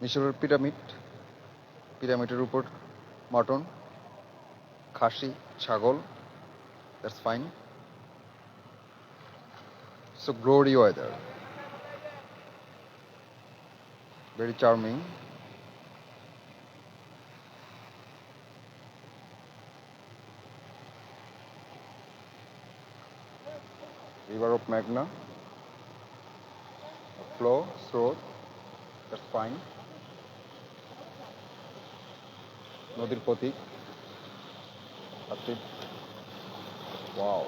মিশরের পিরামিডের উপর মাটন, খাসি, ছাগল, that's fine. So glory weather, very charming. River of Magna, flow, স্রোত, that's fine. নদীর প্রতীক, that's it. Wow,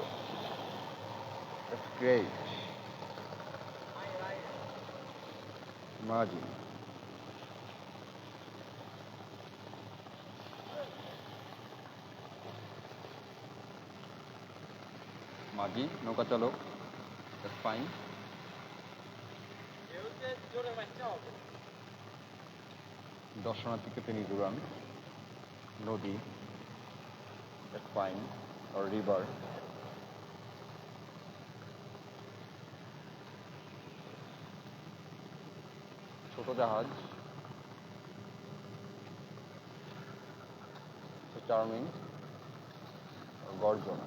that's great. Imagine. মাঝি নৌকা চালক, that's fine. দর্শনার্থীকে তিনি ঘুরান, নদী, that's fine, or river. ছোট জাহাজ, চার্মিং, গর্জন,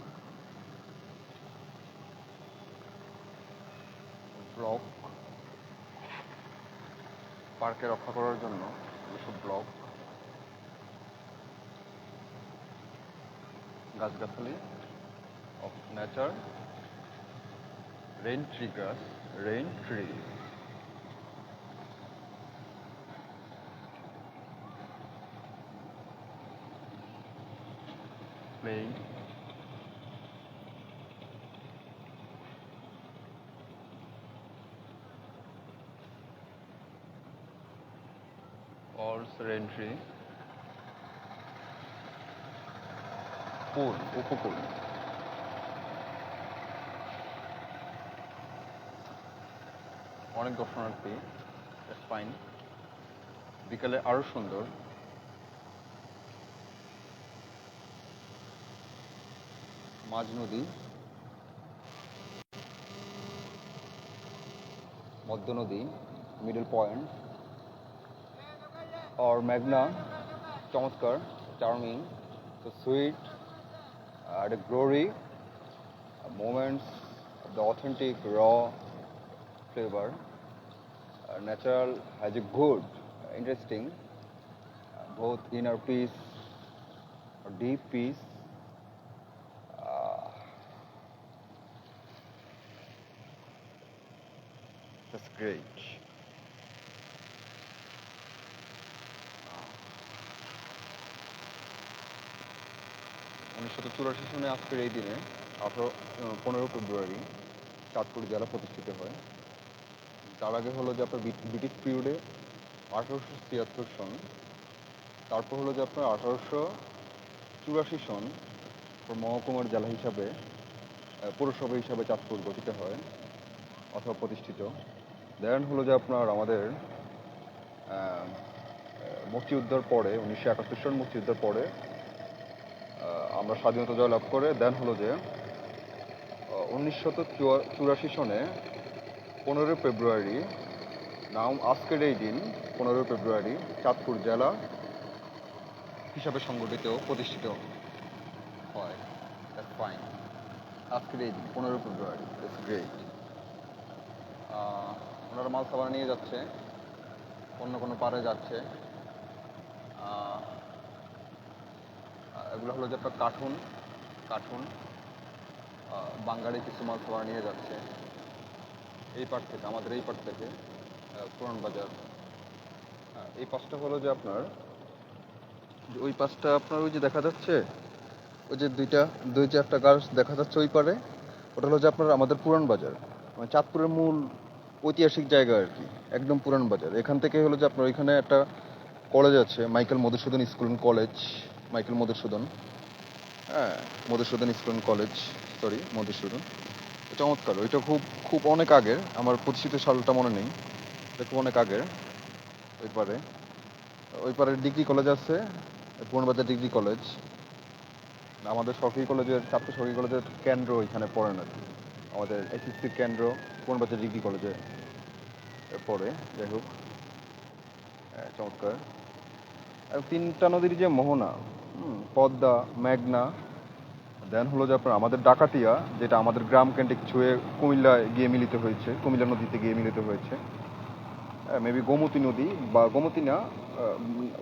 ব্লক, পার্কে রক্ষা করার জন্য এসব ব্লক, গাছগাছালি অফ নেচার, রেইন ট্রি গাছ, rain tree, playing, also rain tree, পুল, উপকূল, অনেক দর্শনার্থী, দ্যাটস ফাইন। বিকালে আরো সুন্দর, মাঝ নদী, মধ্য নদী, মিডল পয়েন্ট, or মেঘনা, চমৎকার, charming, so sweet, the glory, moments of the authentic raw flavor, natural has a good, interesting, both inner peace or deep peace, that's great. 1984 সনে আজকের এই দিনে 15 ফেব্রুয়ারি চাঁদপুর জেলা প্রতিষ্ঠিত হয়। তার আগে হলো যে আপনার ব্রিটিশ পিরিয়ডে 1876 সন, তারপর হলো যে আপনার 1884 সন মহকুমার জেলা হিসাবে পৌরসভা হিসাবে চাঁদপুর গঠিত হয় অথবা প্রতিষ্ঠিত। দেন হলো যে আপনার আমাদের মুক্তিযুদ্ধের পরে 1971 সন মুক্তিযুদ্ধের পরে আমরা স্বাধীনতা জয়লাভ করে দেন হলো যে 1984 সনে 15 ফেব্রুয়ারি নাম আজকের এই দিন 15 ফেব্রুয়ারি চাঁদপুর জেলা হিসাবে সংগঠিত প্রতিষ্ঠিত হয়। That's fine. আজকের এই দিন 15 ফেব্রুয়ারি, দ্যাটস গ্রেট। ওনারা মাল সাবান নিয়ে যাচ্ছে, অন্য কোনো পারে যাচ্ছে। এগুলো হলো যে আপনার কার্টুন বাঙালি কিছু মাল সাবান নিয়ে যাচ্ছে এই পার থেকে, আমাদের এই পার থেকে পুরান বাজার। এই পাশটা হলো যে আপনার ওই পাশটা আপনার ওই যে দেখা যাচ্ছে ওই যে দুই চারটা গাছ দেখা যাচ্ছে ওই পারে, ওটা হলো যে আপনার আমাদের পুরান বাজার, মানে চাঁদপুরের মূল ঐতিহাসিক জায়গা আর কি, একদম পুরান বাজার। এখান থেকে হলো যে আপনার ওইখানে একটা কলেজ আছে, Michael Madhusudan school and college, Michael Madhusudan, হ্যাঁ Madhusudan school and college, sorry Madhusudan. চমৎকার, ওইটা খুব খুব অনেক আগের, আমার প্রতিষ্ঠিত সালটা মনে নেই, এটা খুব অনেক আগের। ওই পারে ডিগ্রি কলেজ আছে, পুরানবাজার ডিগ্রি কলেজ, আমাদের সরকারি কলেজের চাঁদপুর সরকারি কলেজের কেন্দ্র ওইখানে পড়ে না, আমাদের এসএসসির কেন্দ্র পুরানবাজার ডিগ্রি কলেজে পড়ে। যাই হোক, চমৎকার। আর তিনটা নদীর যে মোহনা, পদ্মা, মেঘনা, দেন হলো যে আপনার আমাদের ডাকাতিয়া, যেটা আমাদের গ্রাম কেন্দ্রিক ছুঁয়ে কুমিল্লায় গিয়ে মিলিত হয়েছে, কুমিল্লা নদীতে গিয়ে মিলিত হয়েছে। মেবি গোমতী নদী বা গোমতী না,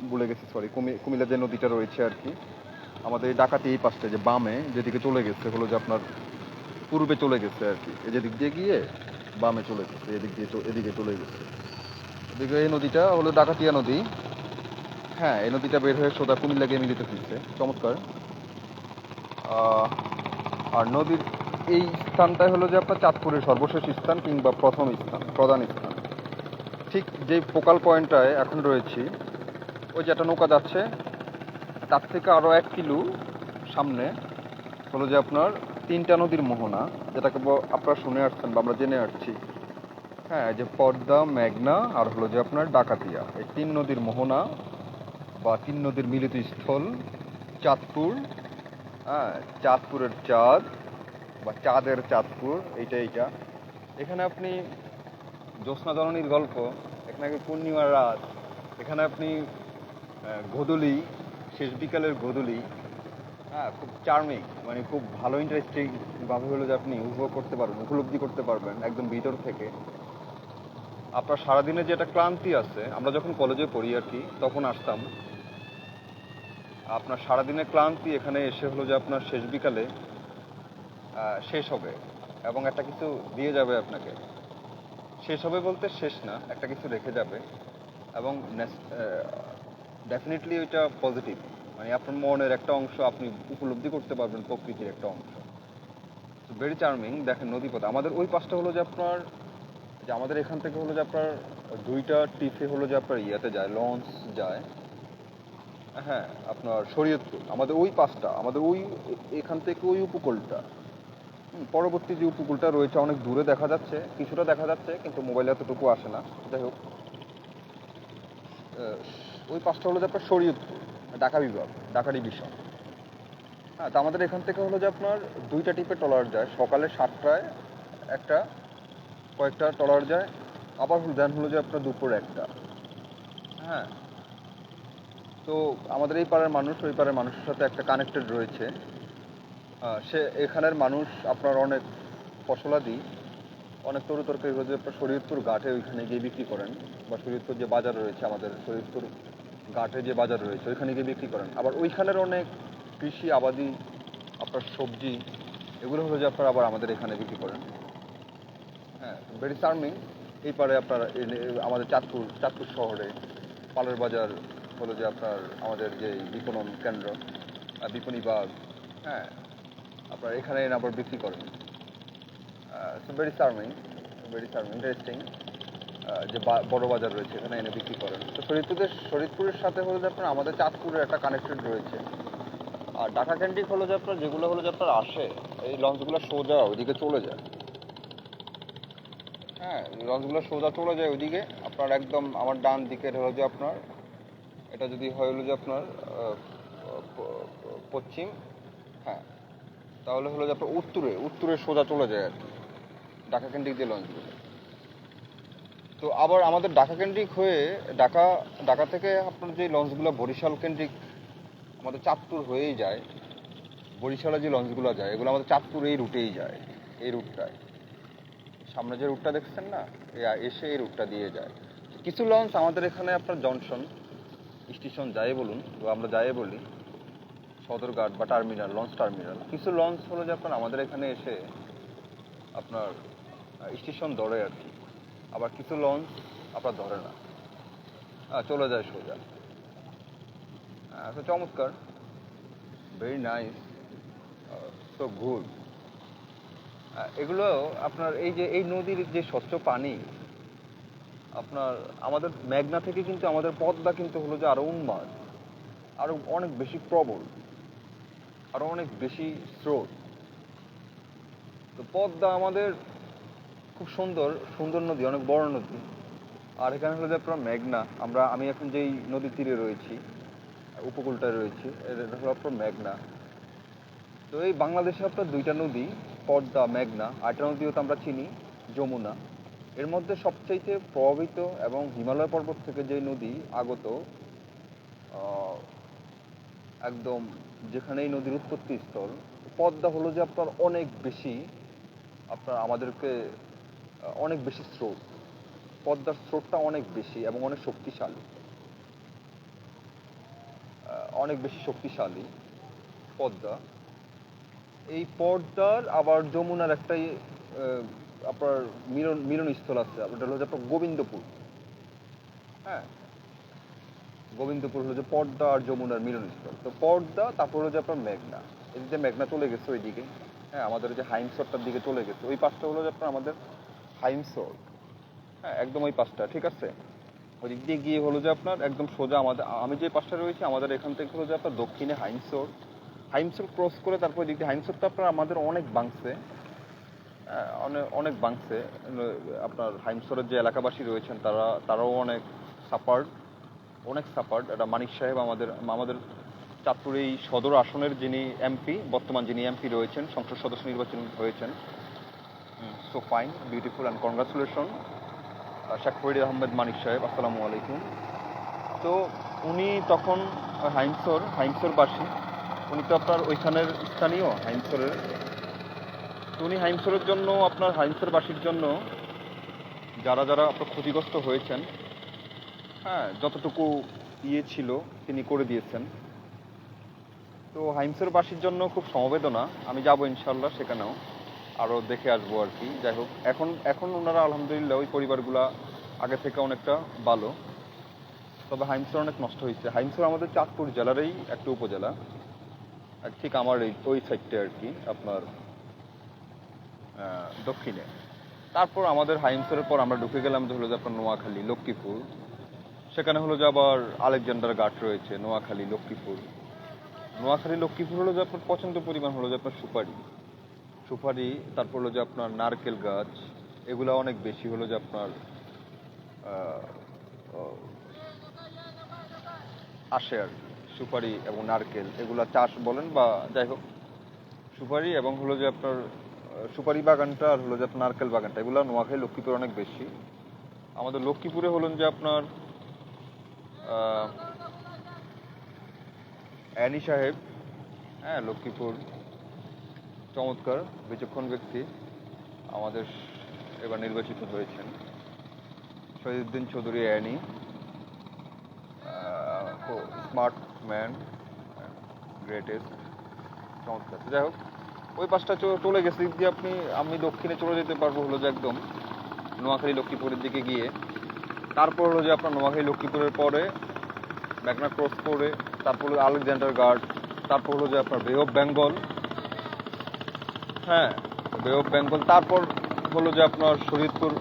ভুলে গেছি, সরি, কুমিল্লা যে নদীটা রয়েছে আর কি, আমাদের এই ডাকাতি এই পাশটা যে বামে যেদিকে চলে গেছে হলো যে আপনার পূর্বে চলে গেছে আর কি, এই যেদিক দিয়ে গিয়ে বামে চলে গেছে, এদিক দিয়ে এদিকে চলে গেছে। এদিকে এই নদীটা হলো ডাকাতিয়া নদী। হ্যাঁ, এই নদীটা বের হয়ে সোজা কুমিল্লা গিয়ে মিলিত হয়েছে। চমৎকার। আহ, আর নদীর এই স্থানটাই হলো যে আপনার চাঁদপুরের সর্বশেষ স্থান কিংবা প্রথম স্থান, প্রধান স্থান। ঠিক যেই ফোকাল পয়েন্টটায় এখন রয়েছি, ওই যে একটা নৌকা যাচ্ছে, তার থেকে আরও 1 কিলো সামনে হলো যে আপনার তিনটা নদীর মোহনা, যেটাকে আপনারা শুনে আসছেন বা আমরা জেনে আসছি। হ্যাঁ, এই যে পদ্মা, মেঘনা আর হলো যে আপনার ডাকাতিয়া, এই 3 নদীর মোহনা বা 3 নদীর মিলিত স্থল চাঁদপুর। হ্যাঁ, চাঁদপুরের চাঁদ বা চাঁদের চাঁদপুর, এইটা। এখানে আপনি জ্যোৎস্না জননীর গল্প, এখানে পূর্ণিমার রাত, এখানে আপনি গোধূলি, শেষ বিকালের গোধূলি, হ্যাঁ, খুব চার্মিং, মানে খুব ভালো ইন্টারেস্টিং ভাবে হলো যে আপনি উপভোগ করতে পারবেন, উপলব্ধি করতে পারবেন একদম ভিতর থেকে। আপনার সারাদিনে যে একটা ক্লান্তি আছে, আমরা যখন কলেজে পড়ি আর কি, তখন আসতাম, আপনার সারাদিনের ক্লান্তি এখানে এসে হলো যে আপনার শেষ বিকালে শেষ হবে এবং একটা কিছু দিয়ে যাবে আপনাকে। শেষ হবে বলতে শেষ না, একটা কিছু রেখে যাবে এবং ডেফিনেটলি ওইটা পজিটিভ, মানে আপনার মনের একটা অংশ আপনি উপলব্ধি করতে পারবেন, প্রকৃতির একটা অংশ। Very charming. দেখেন নদীপথ আমাদের ওই পাশটা হলো যে আপনার, যে আমাদের এখান থেকে হলো যে আপনার 2টা টিপে হলো যে আপনার ইয়াতে যায়, লঞ্চ যায়। হ্যাঁ, আপনার শরীয়তপুর আমাদের ওই পাশটা, আমাদের ওই এখান থেকে ওই উপকূলটা। পরবর্তী যে উপকূলটা রয়েছে অনেক দূরে দেখা যাচ্ছে, কিছুটা দেখা যাচ্ছে কিন্তু মোবাইলে এতটুকু আসে না। যাই হোক, ওই পাশটা হলো যে আপনার শরীয়তপুর, ঢাকা বিভাগ, ঢাকা ডিভিশন। হ্যাঁ, তো আমাদের এখান থেকে হলো যে আপনার 2টা টিপে ট্রলার যায়, সকালে 7টায় একটা, কয়েকটা ট্রলার যায়, আবার দেন হলো যে আপনার দুপুরে একটা। হ্যাঁ, তো আমাদের এই পাড়ার মানুষ ওই পাড়ার মানুষের সাথে একটা কানেক্টেড রয়েছে। সে এখানের মানুষ আপনার অনেক ফসলাদি, অনেক তরু তরকারি হচ্ছে আপনার শরীয়তপুর ঘাটে ওইখানে গিয়ে বিক্রি করেন, বা শরীয়তপুর যে বাজার রয়েছে, আমাদের শরীয়তপুর ঘাটে যে বাজার রয়েছে ওইখানে গিয়ে বিক্রি করেন। আবার ওইখানের অনেক কৃষি আবাদি, আপনার সবজি, এগুলো হলো যে আপনার আবার আমাদের এখানে বিক্রি করেন। হ্যাঁ, ভেরি চার্মিং। এই পারে আপনার আমাদের চাঁদপুর শহরে পালের বাজার হলো যে আপনার আমাদের যে বিপণন কেন্দ্র, বিপণী বাগ। হ্যাঁ, আপনার এখানে এনে আবার বিক্রি করেন। So very charming, very charming, interesting. যে বড় বাজার রয়েছে এখানে এনে বিক্রি করেন। তো শরীয়তপুরের সাথে হলো যে আপনার আমাদের চাঁদপুরের একটা কানেক্টেড রয়েছে। আর ঢাকা কেন্দ্রিক হলো যে আপনার যেগুলো হলো যে আপনার আসে, এই লঞ্চগুলো সোজা ওইদিকে চলে যায়। হ্যাঁ, লঞ্চগুলো সোজা চলে যায় ওইদিকে, আপনার একদম আমার ডান দিকের হলো যে আপনার, এটা যদি হয় হলো যে আপনার পশ্চিম, হ্যাঁ, তাহলে হলো যে আপনার উত্তরে সোজা চলে যায় আর কি, ঢাকা কেন্দ্রিক যে লঞ্চগুলো। তো আবার আমাদের ঢাকা কেন্দ্রিক হয়ে ঢাকা থেকে আপনার যে লঞ্চগুলো বরিশাল কেন্দ্রিক আমাদের চাঁদপুর হয়েই যায়, বরিশালে যে লঞ্চগুলো যায় এগুলো আমাদের চাঁদপুর এই রুটেই যায়, এই রুটটায় সামনে যে রুটটা দেখছেন না, এসে এই রুটটা দিয়ে যায়। কিছু লঞ্চ আমাদের এখানে আপনার জংশন স্টেশন যাই বলুন বা আমরা যাই বলি সদরঘাট বা টার্মিনাল, লঞ্চ টার্মিনাল, কিছু লঞ্চ হলো যে আপনার আমাদের এখানে এসে আপনার স্টেশন ধরে আর কি। আবার কিছু লঞ্চ আপনার ধরে না, চলে যায় সোজা। তো চমৎকার, ভেরি নাইস, সো গুড। এগুলো আপনার এই যে এই নদীর যে স্বচ্ছ পানি, আপনার আমাদের মেঘনা থেকে কিন্তু আমাদের পদ্মা কিন্তু হলো যে আরো উন্মাদ, আরো অনেক বেশি প্রবল, আরো অনেক বেশি স্রোত। তো পদ্মা আমাদের খুব সুন্দর সুন্দর নদী, অনেক বড় নদী। আর এখানে হলো যে আপনার মেঘনা, আমি এখন যেই নদীর তীরে রয়েছি, উপকূলটায় রয়েছি, এটা হলো আপনার মেঘনা। তো এই বাংলাদেশে আপনার 2টা নদী, পদ্মা, মেঘনা, আরেকটা নদীও তো আমরা চিনি, যমুনা। এর মধ্যে সবচাইতে প্রভাবিত এবং হিমালয় পর্বত থেকে যে নদী আগত, আহ, একদম যেখানে এই নদীর উৎপত্তি স্থল, পদ্মা হলো যে আপনার অনেক বেশি, আপনার আমাদেরকে অনেক বেশি স্রোত, পদ্মার স্রোতটা অনেক বেশি এবং অনেক শক্তিশালী, অনেক বেশি শক্তিশালী পদ্মা। এই পদ্মার আবার যমুনার একটাই আপনার মিলনস্থল আছে, ওটা হলো যে আপনার গোবিন্দপুর। হ্যাঁ, গোবিন্দপুর হলো যে পদ্মা আর যমুনার মিলনস্থল। তো পদ্মা, তারপর হলো যে আপনার মেঘনা, এদিকে মেঘনা চলে গেছে ওইদিকে। হ্যাঁ, আমাদের যে হাইমসরটার দিকে চলে গেছে, ওই পাশটা হলো যে আপনার আমাদের হাইমসর। হ্যাঁ, একদম ওই পাশটা, ঠিক আছে। ওই দিক দিয়ে গিয়ে হলো যে আপনার একদম সোজা আমাদের, আমি যে পাশটা রয়েছি আমাদের এখান থেকে হলো যে আপনার দক্ষিণে হাইমসর, হাইমসর ক্রস করে তারপর দিক দিয়ে, হাইমসরটা আপনার আমাদের অনেক বাংছে, অনেক অনেক বাংছে। আপনার হাইমসরের যে এলাকাবাসী রয়েছেন তারাও অনেক সাপার্ড, অনেক সাপার্ড। এটা মানিক সাহেব আমাদের আমাদের চাঁদপুর এই সদর আসনের যিনি এমপি, বর্তমান যিনি এমপি রয়েছেন, সংসদ সদস্য নির্বাচন হয়েছেন, so fine, beautiful and congratulation Sheikh Farid Ahmed Manik Saheb, আসসালামু আলাইকুম। তো উনি তখন হাইমসরবাসী, উনি তো আপনার ওইখানের স্থানীয় হাইমসরের। তো উনি হাইমসরের জন্য, আপনার হাইমসরবাসীর জন্য যারা যারা আপনার ক্ষতিগ্রস্ত হয়েছেন, হ্যাঁ, যতটুকু ইয়ে ছিল তিনি করে দিয়েছেন। তো হাইমসরবাসীর জন্য খুব সমবেদনা, আমি যাবো ইনশাল্লাহ সেখানেও, আরও দেখে আসবো আর কি। যাই হোক, এখন এখন ওনারা আলহামদুলিল্লাহ ওই পরিবারগুলা আগে থেকে অনেকটা ভালো। তবে হাইমসর অনেক নষ্ট হয়েছে। হাইমসর আমাদের চাঁদপুর জেলারই একটা উপজেলা, আর ঠিক আমার এই ওই সাইডটা আর কি, আপনার দক্ষিণে। তারপর আমাদের হাইমসরের পর আমরা ঢুকে গেলাম যে হলো যে আপনার নোয়াখালী, লক্ষ্মীপুর। সেখানে হলো যে আবার আলেকজান্ডার ঘাট রয়েছে, নোয়াখালী লক্ষ্মীপুর। নোয়াখালী লক্ষ্মীপুর হলো যে আপনার প্রচণ্ড পরিমাণ হলো যে আপনার সুপারি, তারপর হলো যে আপনার নারকেল গাছ, এগুলা অনেক বেশি হলো যে আপনার আসে আর কি। সুপারি এবং নারকেল এগুলা চাষ বলেন বা যাই হোক, সুপারি এবং হলো যে আপনার সুপারি বাগানটা আর হলো যে আপনার নারকেল বাগানটা, এগুলো নোয়াখালী লক্ষ্মীপুর অনেক বেশি। আমাদের লক্ষ্মীপুরে হলেন যে আপনার অ্যানি সাহেব, হ্যাঁ, লক্ষ্মীপুর চমৎকার বিচক্ষণ ব্যক্তি আমাদের এবার নির্বাচিত হয়েছেন, Shahiduddin Chowdhury Annie, smart man, greatest, চমৎকার। যাই হোক, ওই পাশটা চলে গেছে দিক দিয়ে আমি দক্ষিণে চলে যেতে পারবো হলো যে একদম নোয়াখালী লক্ষ্মীপুরের দিকে গিয়ে। তারপর হলো যে আপনার নোয়াখালী লক্ষ্মীপুরের পরে মেঘনা ক্রস করে তারপর হলো আলেকজান্ডার ঘাট, তারপর হলো যে আপনার বে অফ বেঙ্গল, হ্যাঁ, বে অফ বেঙ্গল, তারপর হলো যে আপনার শরীয়তপুর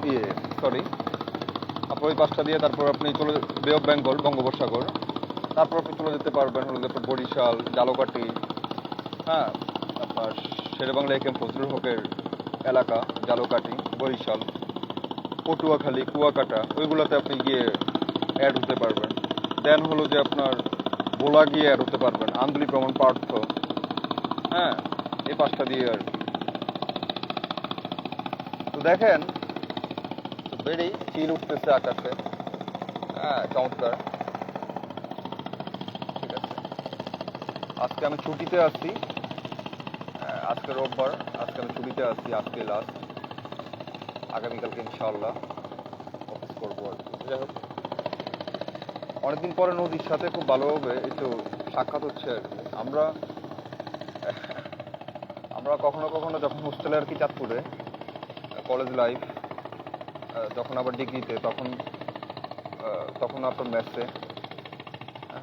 আপনার ওই পাশটা দিয়ে তারপর আপনি চলে বে অফ বেঙ্গল, বঙ্গোপসাগর, তারপর আপনি চলে যেতে পারবেন হলো যে আপনার বরিশাল, ঝালকাঠি, হ্যাঁ, আপনার শেরেবাংলা একেম ফজলুল হকের এলাকা, ঝালকাঠি, বরিশাল, পটুয়াখালী, কুয়াকাটা, ওইগুলোতে আপনি গিয়ে অ্যাড হতে পারবেন। দেন হলো যে আপনার ভোলা গিয়ে অ্যাড হতে পারবেন, আন্দুলি ভ্রমণ পার্থ, হ্যাঁ, এই পাঁচটা দিয়ে আর কি। তো দেখেন বেড়ি চিল উঠতেছে আকাশে, হ্যাঁ, চমৎকার। ঠিক আছে, আজকে আমি ছুটিতে আছি, আজকে রোববার, আজকে আমি ছুটিতে আছি, আজকে লাস্ট, আগামীকালকে ইনশাআল্লাহ অফিস করবো আর কি। যাই হোক, অনেকদিন পরে নদীর সাথে খুব ভালোভাবে একটু সাক্ষাৎ হচ্ছে আর কি। আমরা আমরা কখনো কখনো যখন হোস্টেলে আর কি চাঁদপুরে কলেজ লাইফ, যখন আবার ডিগ্রিতে, তখন আপনার মেসে,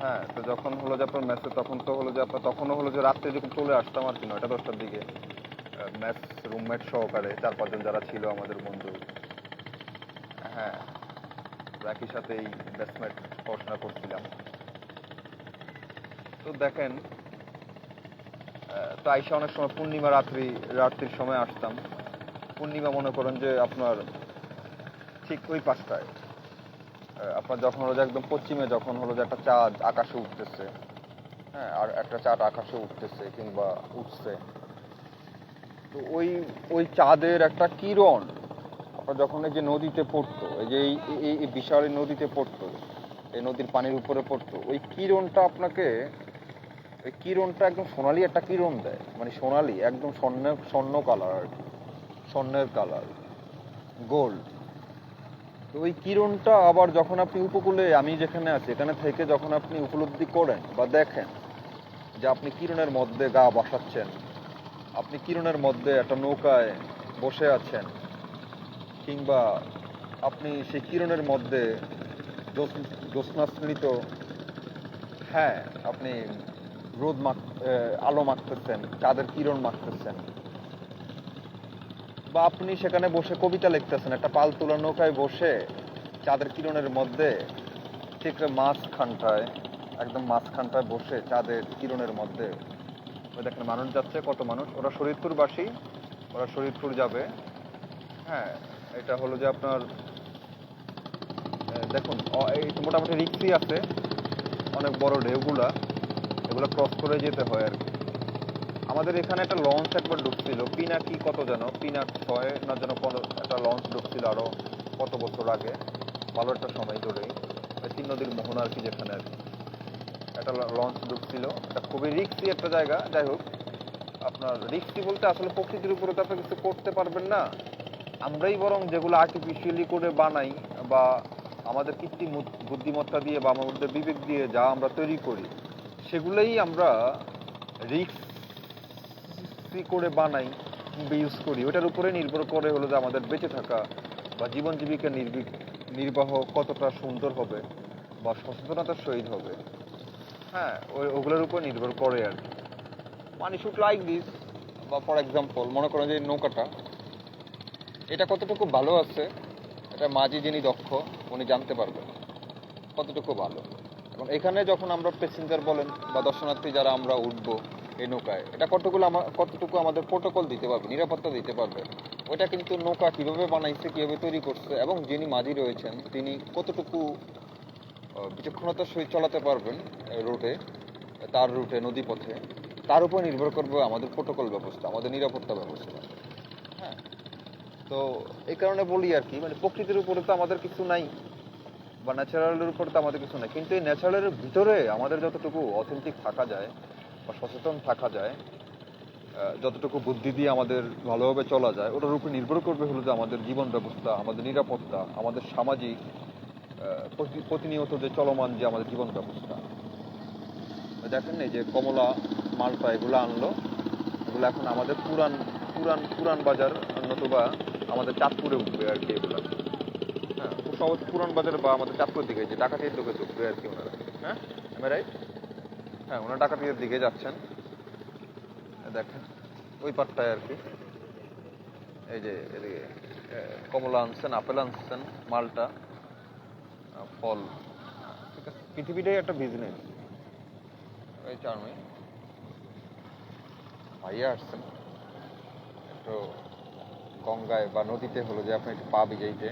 হ্যাঁ, তো যখন হলো যে আপনার মেসে, তখন তো হলো যে আপনার তখনও হলো যে রাত্রে যখন চলে আসতাম আর কি 9টা-10টার দিকে, মেস রুমমেট সহকারে 4-5 জন যারা ছিল আমাদের বন্ধু, হ্যাঁ, একই সাথে এই ব্যাচমেট পড়াশোনা করছিলাম। তো দেখেন, তো আইসা অনেক সময় পূর্ণিমা রাত্রির সময় আসতাম। পূর্ণিমা মনে করেন যে আপনার ঠিক ওই পাশটায়, আপনার যখন হলো যে একদম পশ্চিমে যখন হলো যে একটা চাঁদ আকাশে উঠতেছে, হ্যাঁ, আর একটা চাঁদ আকাশে উঠতেছে কিংবা উঠছে, তো ওই চাঁদের একটা কিরণ আপনার যখন এই যে নদীতে পড়তো, এই যে এই বিশাল এই নদীতে পড়তো, এই নদীর পানির উপরে পড়তো, ওই কিরণটা আপনাকে, ওই কিরণটা একদম সোনালি একটা কিরণ দেয়, মানে সোনালি একদম স্বর্ণ কালার আর কি, স্বর্ণের কালার, গোল্ড। তো ওই কিরণটা আবার যখন আপনি উপকূলে, আমি যেখানে আছি এখানে থেকে যখন আপনি উপলব্ধি করেন বা দেখেন যে আপনি কিরণের মধ্যে গা বসাচ্ছেন, আপনি কিরণের মধ্যে একটা নৌকায় বসে আছেন, কিংবা আপনি সেই কিরণের মধ্যে জ্যোৎস্নাস্মৃত, হ্যাঁ, আপনি আলো মাখতেছেন, চাঁদের কিরণ মাখতেছেন, বা আপনি সেখানে বসে কবিতা লিখতেছেন একটা পাল তোলা নৌকায় বসে চাঁদের কিরণের মধ্যে, ঠিক মাঝখানটায়, একদম মাঝখানটায় বসে চাঁদের কিরণের মধ্যে। ওই দেখেন মানুষ যাচ্ছে, কত মানুষ, ওরা শরীয়তপুরবাসী, ওরা শরীয়তপুর যাবে। হ্যাঁ, এটা হলো যে আপনার দেখুন এই মোটামুটি রিক্সি আছে, অনেক বড় ঢেউগুলা, এগুলো ক্রস করে যেতে হয় আর কি। আমাদের এখানে একটা লঞ্চ একবার ঢুকছিল, পিনাকি কত যেন, পিনাক 6 না যেন একটা লঞ্চ ঢুকছিল আরো কত বছর আগে, ভালো একটা সময় ধরেই, ওই 3 নদীর মোহনা আর কি, যেখানে আর কি একটা লঞ্চ ঢুকছিল। এটা খুবই রিক্সি একটা জায়গা। যাই হোক, আপনার রিক্সি বলতে আসলে প্রকৃতির উপরে তো আপনি কিছু করতে পারবেন না, আমরাই বরং যেগুলো আর্টিফিশিয়ালি করে বানাই, বা আমাদের কৃত্রিম বুদ্ধিমত্তা দিয়ে বা আমাদের বিবেক দিয়ে যা আমরা তৈরি করি, সেগুলোই আমরা রিক্সি করে বানাই কিংবা ইউজ করি। ওটার উপরে নির্ভর করে হলো যে আমাদের বেঁচে থাকা বা জীবন জীবিকা নির্বাহ কতটা সুন্দর হবে বা সচেতনতার সহিত হবে। হ্যাঁ, ওগুলোর উপর নির্ভর করে আর কি। মানে শুড লাইক দিস। বা ফর এক্সাম্পল মনে করেন যে নৌকাটা, এটা কতটুকু ভালো আছে, এটা মাঝি যিনি দক্ষ উনি জানতে পারবেন কতটুকু ভালো। এখন এখানে যখন আমরা প্যাসেঞ্জার বলেন বা দর্শনার্থী যারা আমরা উঠবো এই নৌকায়, এটা কতটুকু আমাদের প্রোটোকল দিতে পারবে, নিরাপত্তা দিতে পারবে, ওইটা কিন্তু নৌকা কিভাবে বানাইছে, কিভাবে তৈরি করছে, এবং যিনি মাঝি রয়েছেন তিনি কতটুকু বিচক্ষণতার সহিত চালাতে পারবেন রুটে, তার রুটে নদীপথে, তার উপর নির্ভর করবে আমাদের প্রোটোকল ব্যবস্থা, আমাদের নিরাপত্তা ব্যবস্থা। হ্যাঁ, তো এই কারণে বলি আর কি, মানে প্রকৃতির উপরে তো আমাদের কিছু নাই, বা ন্যাচারালের উপরে তো আমাদের কিছু নাই, কিন্তু এই ন্যাচারালের ভিতরে আমাদের যতটুকু অথেন্টিক থাকা যায় বা সচেতন থাকা যায়, যতটুকু বুদ্ধি দিয়ে আমাদের ভালোভাবে চলা যায়, ওটার উপর নির্ভর করবে হলো যে আমাদের জীবন ব্যবস্থা, আমাদের নিরাপত্তা, আমাদের সামাজিক প্রতিনিয়ত যে চলমান যে আমাদের জীবন ব্যবস্থা। দেখেন এই যে কমলা, মালটা এগুলো আনলো, এগুলো এখন আমাদের পুরান বাজার, নতুবা আমাদের চাঁদপুরে উঠবে আর কি এগুলো। হ্যাঁ, খুব সহজ পুরান বাজার বা আমাদের চাঁদপুরের দিকে, যে ডাকাতির দিকে ঢুকবে আর কি ওনারা। হ্যাঁ, আমি রাইট? হ্যাঁ, ওনারা ডাকাতির দিকে যাচ্ছেন। দেখেন ওই পাটটায় আর কি, এই যে এদিকে কমলা আনছেন, আপেল আনছেন, মালটা, ফল। ঠিক আছে, পৃথিবীটাই একটা বিজনেস। এই চার্মে ভাইয়া আসছেন একটু গঙ্গায় বা নদীতে, হলো যে আপনি একটু পা ভিজাইতে,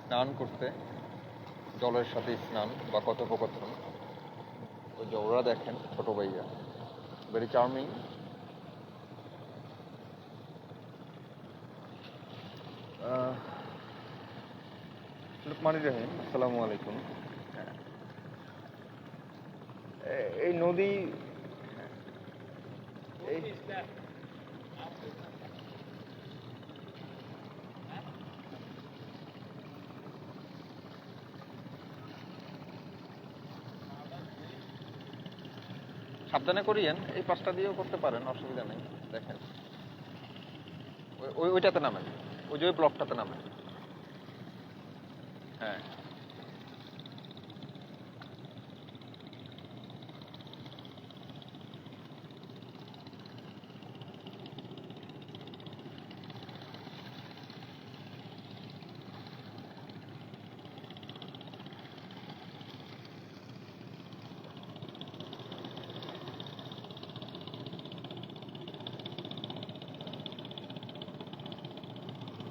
স্নান করতে, জলের সাথে স্নান বা কথোপকথন। ওই যে ওরা দেখেন ছোট ভাইয়া, ভেরি চার্মিং। লুকমানি রহিম, আসসালামু আলাইকুম। এই নদী, এই সাবধানে করিয়েন, এই পাশটা দিয়েও করতে পারেন, অসুবিধা নেই। দেখেন ওইটাতে নামেন, ওই যে ওই ব্লকটাতে নামেন। হ্যাঁ,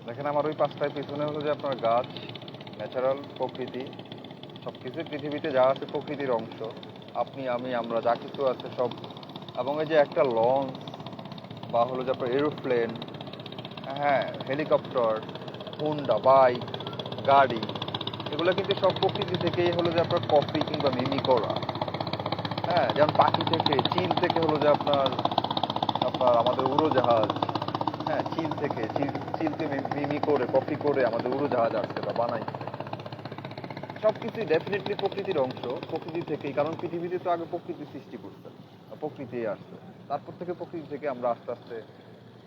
দেখেন আমার ওই পাশটায় পিছনে হলো যে আপনার গাছ, ন্যাচারাল প্রকৃতি, সব কিছুই পৃথিবীতে যা আছে প্রকৃতির অংশ। আপনি, আমি, আমরা যা কিছু আছে সব। এবং এই যে একটা লঞ্চ বা হলো যে আপনার এরোপ্লেন, হ্যাঁ, হেলিকপ্টার, হুন্ডা, বাইক, গাড়ি, এগুলো কিন্তু সব প্রকৃতি থেকেই হলো যে আপনার কপি কিংবা মিমি করা। হ্যাঁ, যেমন পাখি থেকে, চিল থেকে হলো যে আপনার আপনার আমাদের উড়োজাহাজ। হ্যাঁ, চিলকে মিমি করে, কপি করে আমাদের উড়োজাহাজ আসছে বা বানাইছে। সবকিছুই ডেফিনেটলি প্রকৃতির অংশ, প্রকৃতি থেকেই। কারণ পৃথিবীতে তো আগে প্রকৃতি সৃষ্টি করছে, প্রকৃতি আসছে। তারপর থেকে প্রকৃতি থেকে আমরা আস্তে আস্তে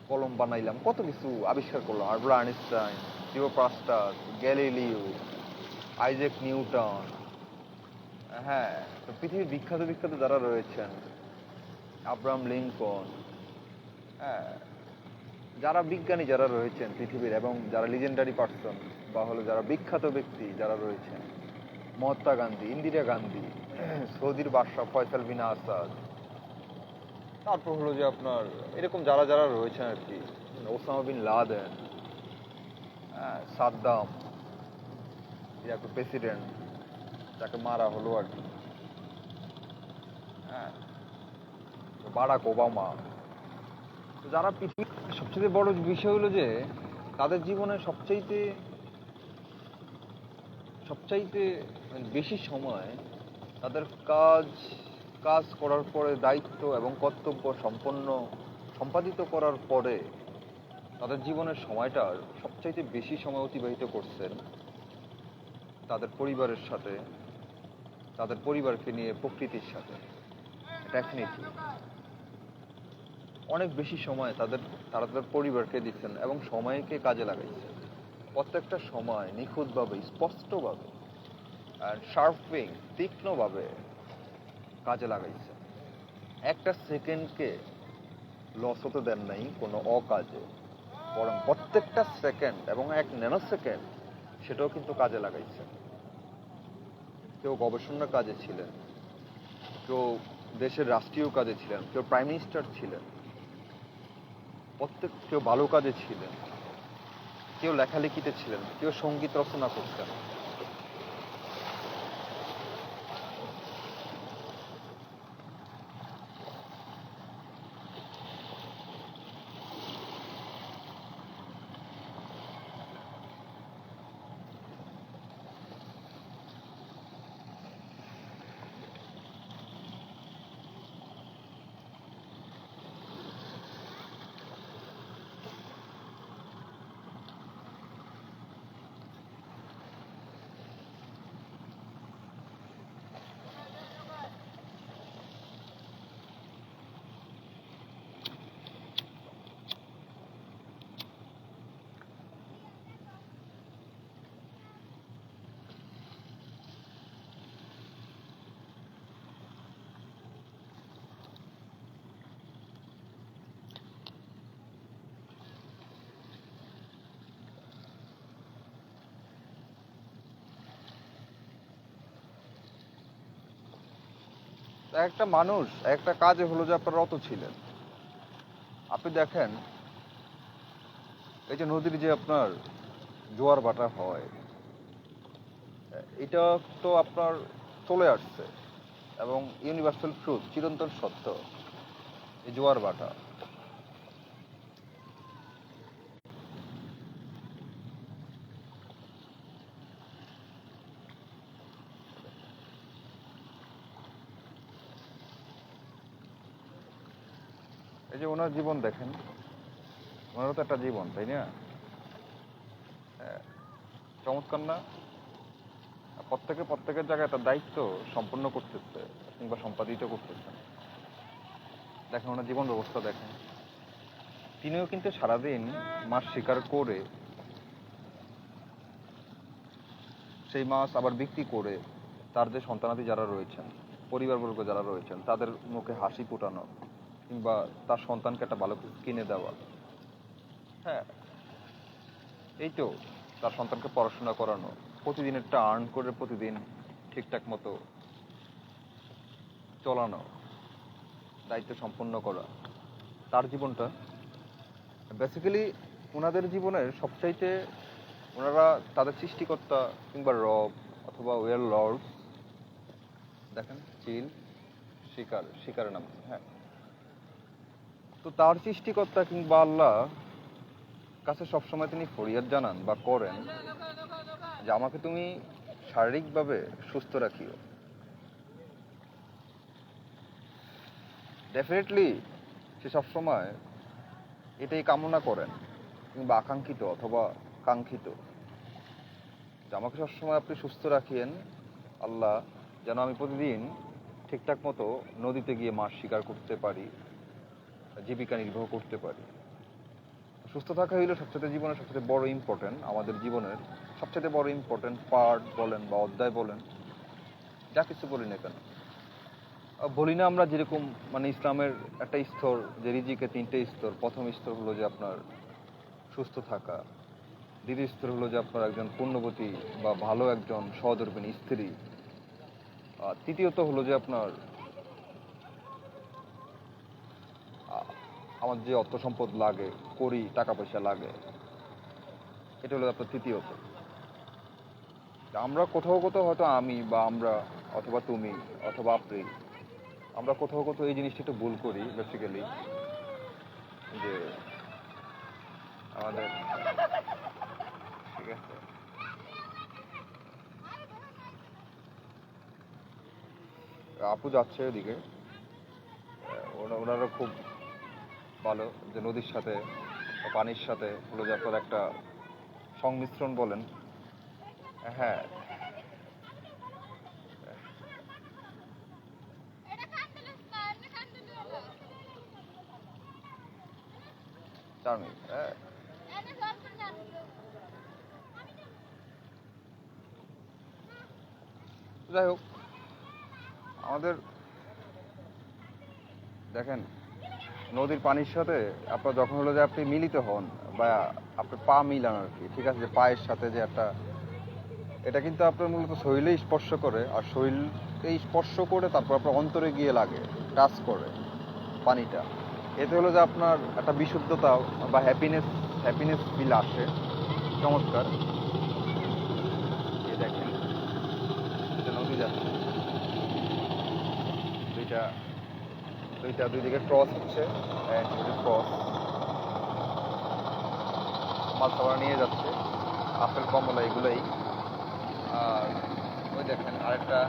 কলম বানাইলাম, কত কিছু আবিষ্কার করলাম। আলবার্ট আইনস্টাইন, লিও পাস্টার, গ্যালিলিও, আইজ্যাক নিউটন। হ্যাঁ, তো পৃথিবীর বিখ্যাত বিখ্যাত যারা রয়েছেন, আব্রাহাম লিঙ্কন, হ্যাঁ, যারা বিজ্ঞানী যারা রয়েছেন পৃথিবীর, এবং যারা লিজেন্ডারি পার্সন বা হলো যারা বিখ্যাত ব্যক্তি যারা রয়েছেন, মহাত্মা গান্ধী, ইন্দিরা গান্ধী, সৌদির বাদশাহ ফয়সাল বিন আসাদ, তারপর হলো যে আপনার এরকম যারা যারা রয়েছেন আর কি, ওসামা বিন লাদেন, সাদ্দাম, ইরাকের প্রেসিডেন্ট যাকে মারা হলো আর কি, হ্যাঁ, বারাক ওবামা। তো যারা পৃথিবীর সবচেয়ে বড় বিষয় হলো যে তাদের জীবনে সবচাইতে সবচাইতে বেশি সময় তাদের কাজ কাজ করার পরে, দায়িত্ব এবং কর্তব্য সম্পাদিত করার পরে তাদের জীবনের সময়টার সবচাইতে বেশি সময় অতিবাহিত করছেন তাদের পরিবারের সাথে, তাদের পরিবারকে নিয়ে, প্রকৃতির সাথে। ডেফিনেটলি অনেক বেশি সময় তারা তাদের পরিবারকে দিচ্ছেন এবং সময়কে কাজে লাগাইছেন। প্রত্যেকটা সময় নিখুঁতভাবে, স্পষ্টভাবে, শার্পিং, তীক্ষ্ণভাবে কাজে লাগাইছে। একটা সেকেন্ডকে লস হতে দেন নাই কোনো অকাজে, বরং প্রত্যেকটা সেকেন্ড এবং এক ন্যানো সেকেন্ড সেটাও কিন্তু কাজে লাগাইছে। কেউ গবেষণার কাজে ছিলেন, কেউ দেশের রাষ্ট্রীয় কাজে ছিলেন, কেউ প্রাইম মিনিস্টার ছিলেন, কেউ ভালো কাজে ছিলেন, কেউ লেখালেখিতে ছিলেন, কেউ সঙ্গীত রচনা করতেন। একটা মানুষ একটা কাজে হলো যে আপনার রত ছিলেন। আপনি দেখেন, এই যে নদীর যে আপনার জোয়ার ভাটা হয়, এটা তো আপনার চলে আসছে এবং ইউনিভার্সাল ট্রুথ, চিরন্তন সত্য, এই জোয়ার ভাটা। এই যে ওনার জীবন দেখেন, ওনারও তো একটা জীবন, তাই না? চমৎকার না? প্রত্যেকের জায়গায় তার দায়িত্ব সম্পন্ন করতেছে কিংবা সম্পাদিত করতেছে। দেখেন ওনার জীবন ব্যবস্থা দেখেন। তিনিও কিন্তু সারাদিন মাছ শিকার করে, সেই মাছ আবার বিক্রি করে তার যে সন্তানাদি যারা রয়েছেন, পরিবারবর্গ যারা রয়েছেন, তাদের মুখে হাসি ফোটানো কিংবা তার সন্তানকে একটা ভালো কিছু কিনে দেওয়া। হ্যাঁ, এই তো তার সন্তানকে পড়াশোনা করানো, প্রতিদিনেরটা আর্ন করে প্রতিদিন ঠিকঠাক মতো চলানো, দায়িত্ব সম্পন্ন করা। তার জীবনটা বেসিক্যালি ওনাদের জীবনের সবচাইতে, ওনারা তাদের সৃষ্টিকর্তা কিংবা রব অথবা ওয়েল লর্ড, দেখেন চিল, শিকারের নাম, হ্যাঁ, তো তার সৃষ্টিকর্তা কিংবা আল্লাহ কাছে সবসময় তিনি ফরিয়াদ জানান বা করেন যে আমাকে তুমি শারীরিকভাবে সুস্থ রাখিও। ডেফিনেটলি সে সবসময় এটাই কামনা করেন কিংবা আকাঙ্ক্ষিত অথবা কাঙ্ক্ষিত যে আমাকে সবসময় আপনি সুস্থ রাখিয়েন আল্লাহ, যেন আমি প্রতিদিন ঠিকঠাক মতো নদীতে গিয়ে মাছ শিকার করতে পারি, জীবিকা নির্বাহ করতে পারি। সুস্থ থাকা হইল সবচেয়ে জীবনের সবচেয়ে বড় ইম্পর্টেন্ট, আমাদের জীবনের সবচেয়ে বড় ইম্পর্টেন্ট পার্ট বলেন বা অধ্যায় বলেন, যা কিছু বলি না কেন। বলি না আমরা যেরকম মানে ইসলামের একটা স্তর, যে রিজিকে 3টে স্তর। প্রথম স্তর হলো যে আপনার সুস্থ থাকা, দ্বিতীয় স্তর হলো যে আপনার একজন পুণ্যবতী বা ভালো একজন সহধর্মিণী স্ত্রী, তৃতীয়ত হলো যে আপনার আমার যে অর্থ সম্পদ লাগে, করি টাকা পয়সা লাগে, এটা হলো আপনার তৃতীয়ত। আমরা কোথাও কোথাও হয়তো আমি বা আমরা অথবা তুমি অথবা আপনি, আমরা কোথাও কোথাও এই জিনিসটা একটু ভুল করি বেসিক্যালি, যে আমাদের ঠিক আছে আপু যাচ্ছে ওদিকে, ওনারা খুব ভালো যে নদীর সাথে পানির সাথে হলো যে আপনার একটা সংমিশ্রণ বলেন। হ্যাঁ, চার্মিং। হ্যাঁ, যাই হোক, আমাদের দেখেন নদীর পানির সাথে আপনার যখন হলো যে আপনি মিলিত হন বা আপনি পা মিলান আর কি, ঠিক আছে, যে পায়ের সাথে যে একটা, এটা কিন্তু আপনার মূলত শরীরে স্পর্শ করে, আর শরীরকে স্পর্শ করে তারপর আপনার অন্তরে গিয়ে লাগে, টাচ করে পানিটা। এতে হলো যে আপনার একটা বিশুদ্ধতা বা হ্যাপিনেস হ্যাপিনেস ফিল আসে। চমৎকার। এই দেখেন এটা নদী যাচ্ছে, দুইটা দুইটা দুই দিকে ক্রস হচ্ছে, ক্রস মাছ ধরা নিয়ে যাচ্ছে, আপেল কমলা এগুলোই। আর ওই দেখেন আরেকটা,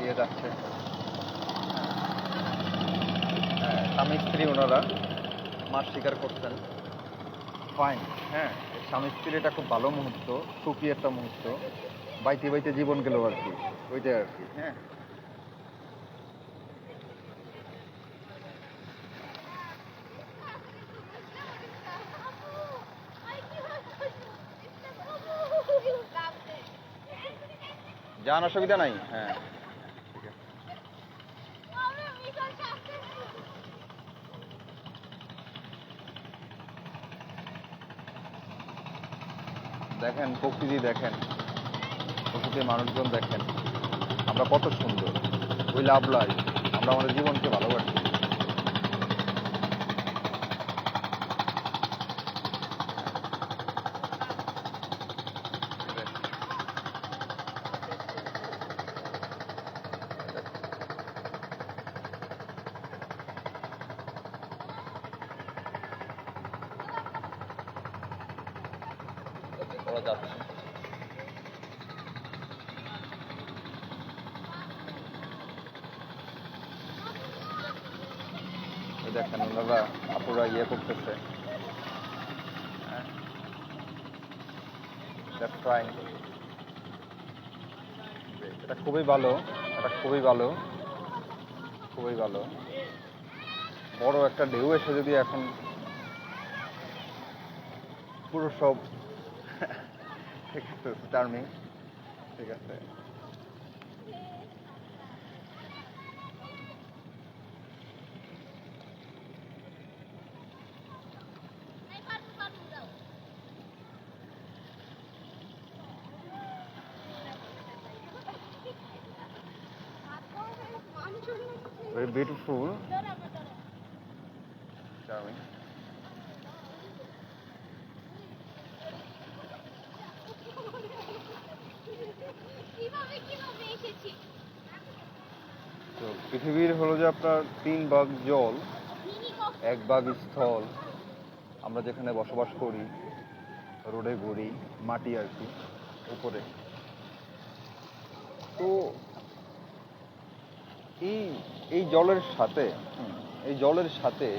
ইয়ে যাচ্ছে, হ্যাঁ, স্বামী স্ত্রী ওনারা মাছ শিকার করছেন। ফাইন। হ্যাঁ, স্বামী স্ত্রীর এটা খুব ভালো মুহূর্ত, সুখী একটা মুহূর্ত, বাইতে বাইতে জীবন গেল আর কি, ওইটাই আর কি। হ্যাঁ, যান, অসুবিধা নাই। হ্যাঁ, ঠিক আছে। দেখেন প্রকৃতি, দেখেন প্রকৃতির মানুষজন, দেখেন আমরা কত সুন্দর, ওই লাভ লাই, আমরা আমাদের জীবনকে ভালোবাসি। ওরা যাচ্ছে, দেখেন ওনারা আপুরা ইয়ে করতেছে, এটা খুবই ভালো, এটা খুবই ভালো, খুবই ভালো। বড় একটা ঢেউ এসে যদি এখন পুরো সব ঠিক আছে, চার্মিং, ঠিক আছে। Very beautiful, charming. তো পৃথিবীর হলো যে আপনার 3 ভাগ জল, 1 ভাগ স্থল, আমরা যেখানে বসবাস করি, রোডে ঘুরি, মাটি আর কি উপরে। তো এই এই জলের সাথে এই জলের সাথে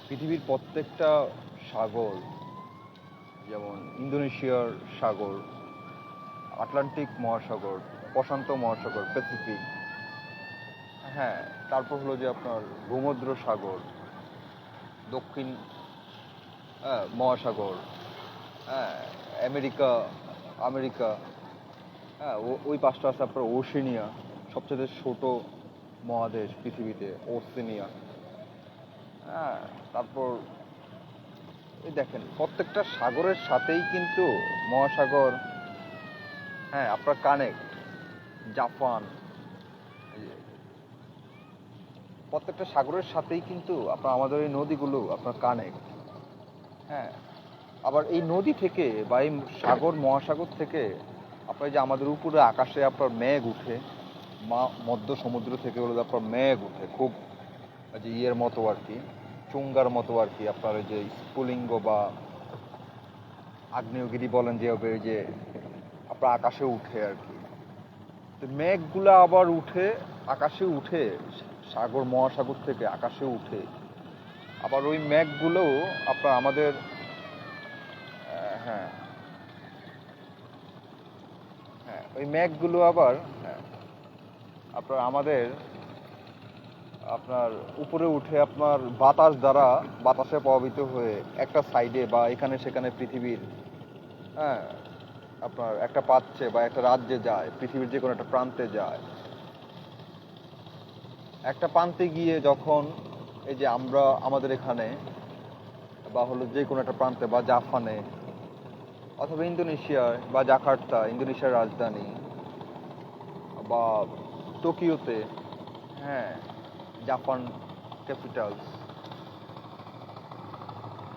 পৃথিবীর প্রত্যেকটা সাগর, যেমন ইন্দোনেশিয়ার সাগর, আটলান্টিক মহাসাগর, প্রশান্ত মহাসাগর, প্যাসিফিক, হ্যাঁ, তারপর হলো যে আপনার ভূমধ্য সাগর, দক্ষিণ মহাসাগর, হ্যাঁ, আমেরিকা আমেরিকা, হ্যাঁ, ওই পাশটা আছে আপনার ওশেনিয়া, সবচেয়ে ছোট মহাদেশ পৃথিবীতে, ওশেনিয়া। হ্যাঁ, তারপর এই দেখেন প্রত্যেকটা সাগরের সাথেই কিন্তু মহাসাগর, হ্যাঁ, আপনার কানেক্ট। জাপান, প্রত্যেকটা সাগরের সাথেই কিন্তু আপনার আমাদের এই নদীগুলো আপনার কানেক্ট। হ্যাঁ, আবার এই নদী থেকে বা এই সাগর মহাসাগর থেকে আপনার যে আমাদের উপরে আকাশে আপনার মেঘ উঠে, মধ্য সমুদ্র থেকে হলো আপনার মেঘ উঠে, খুব যে ইয়ের মতো আর কি, চুঙ্গার মতো আর কি, আপনার ওই যে স্ফুলিঙ্গ বা আগ্নেয়গিরি বলেন যেভাবে, ওই যে আপনার আকাশে উঠে আর কি। তো মেঘগুলো আবার উঠে, আকাশে উঠে, সাগর মহাসাগর থেকে আকাশে উঠে, আবার ওই মেঘগুলোও আপনার আমাদের, হ্যাঁ হ্যাঁ, ওই মেঘগুলো আবার, হ্যাঁ, আপনার আমাদের আপনার উপরে উঠে আপনার বাতাস দ্বারা, বাতাসে প্রভাবিত হয়ে একটা সাইডে বা এখানে সেখানে পৃথিবীর, হ্যাঁ, আপনার একটা পাচ্ছে বা একটা রাজ্যে যায়, পৃথিবীর যে কোনো একটা প্রান্তে যায়। একটা প্রান্তে গিয়ে যখন এই যে আমরা আমাদের এখানে বা হলো যে কোনো একটা প্রান্তে বা জাপানে অথবা ইন্দোনেশিয়ায় বা জাকার্তা, ইন্দোনেশিয়ার রাজধানী, বা টোকিওতে, হ্যাঁ, জাপান ক্যাপিটালস,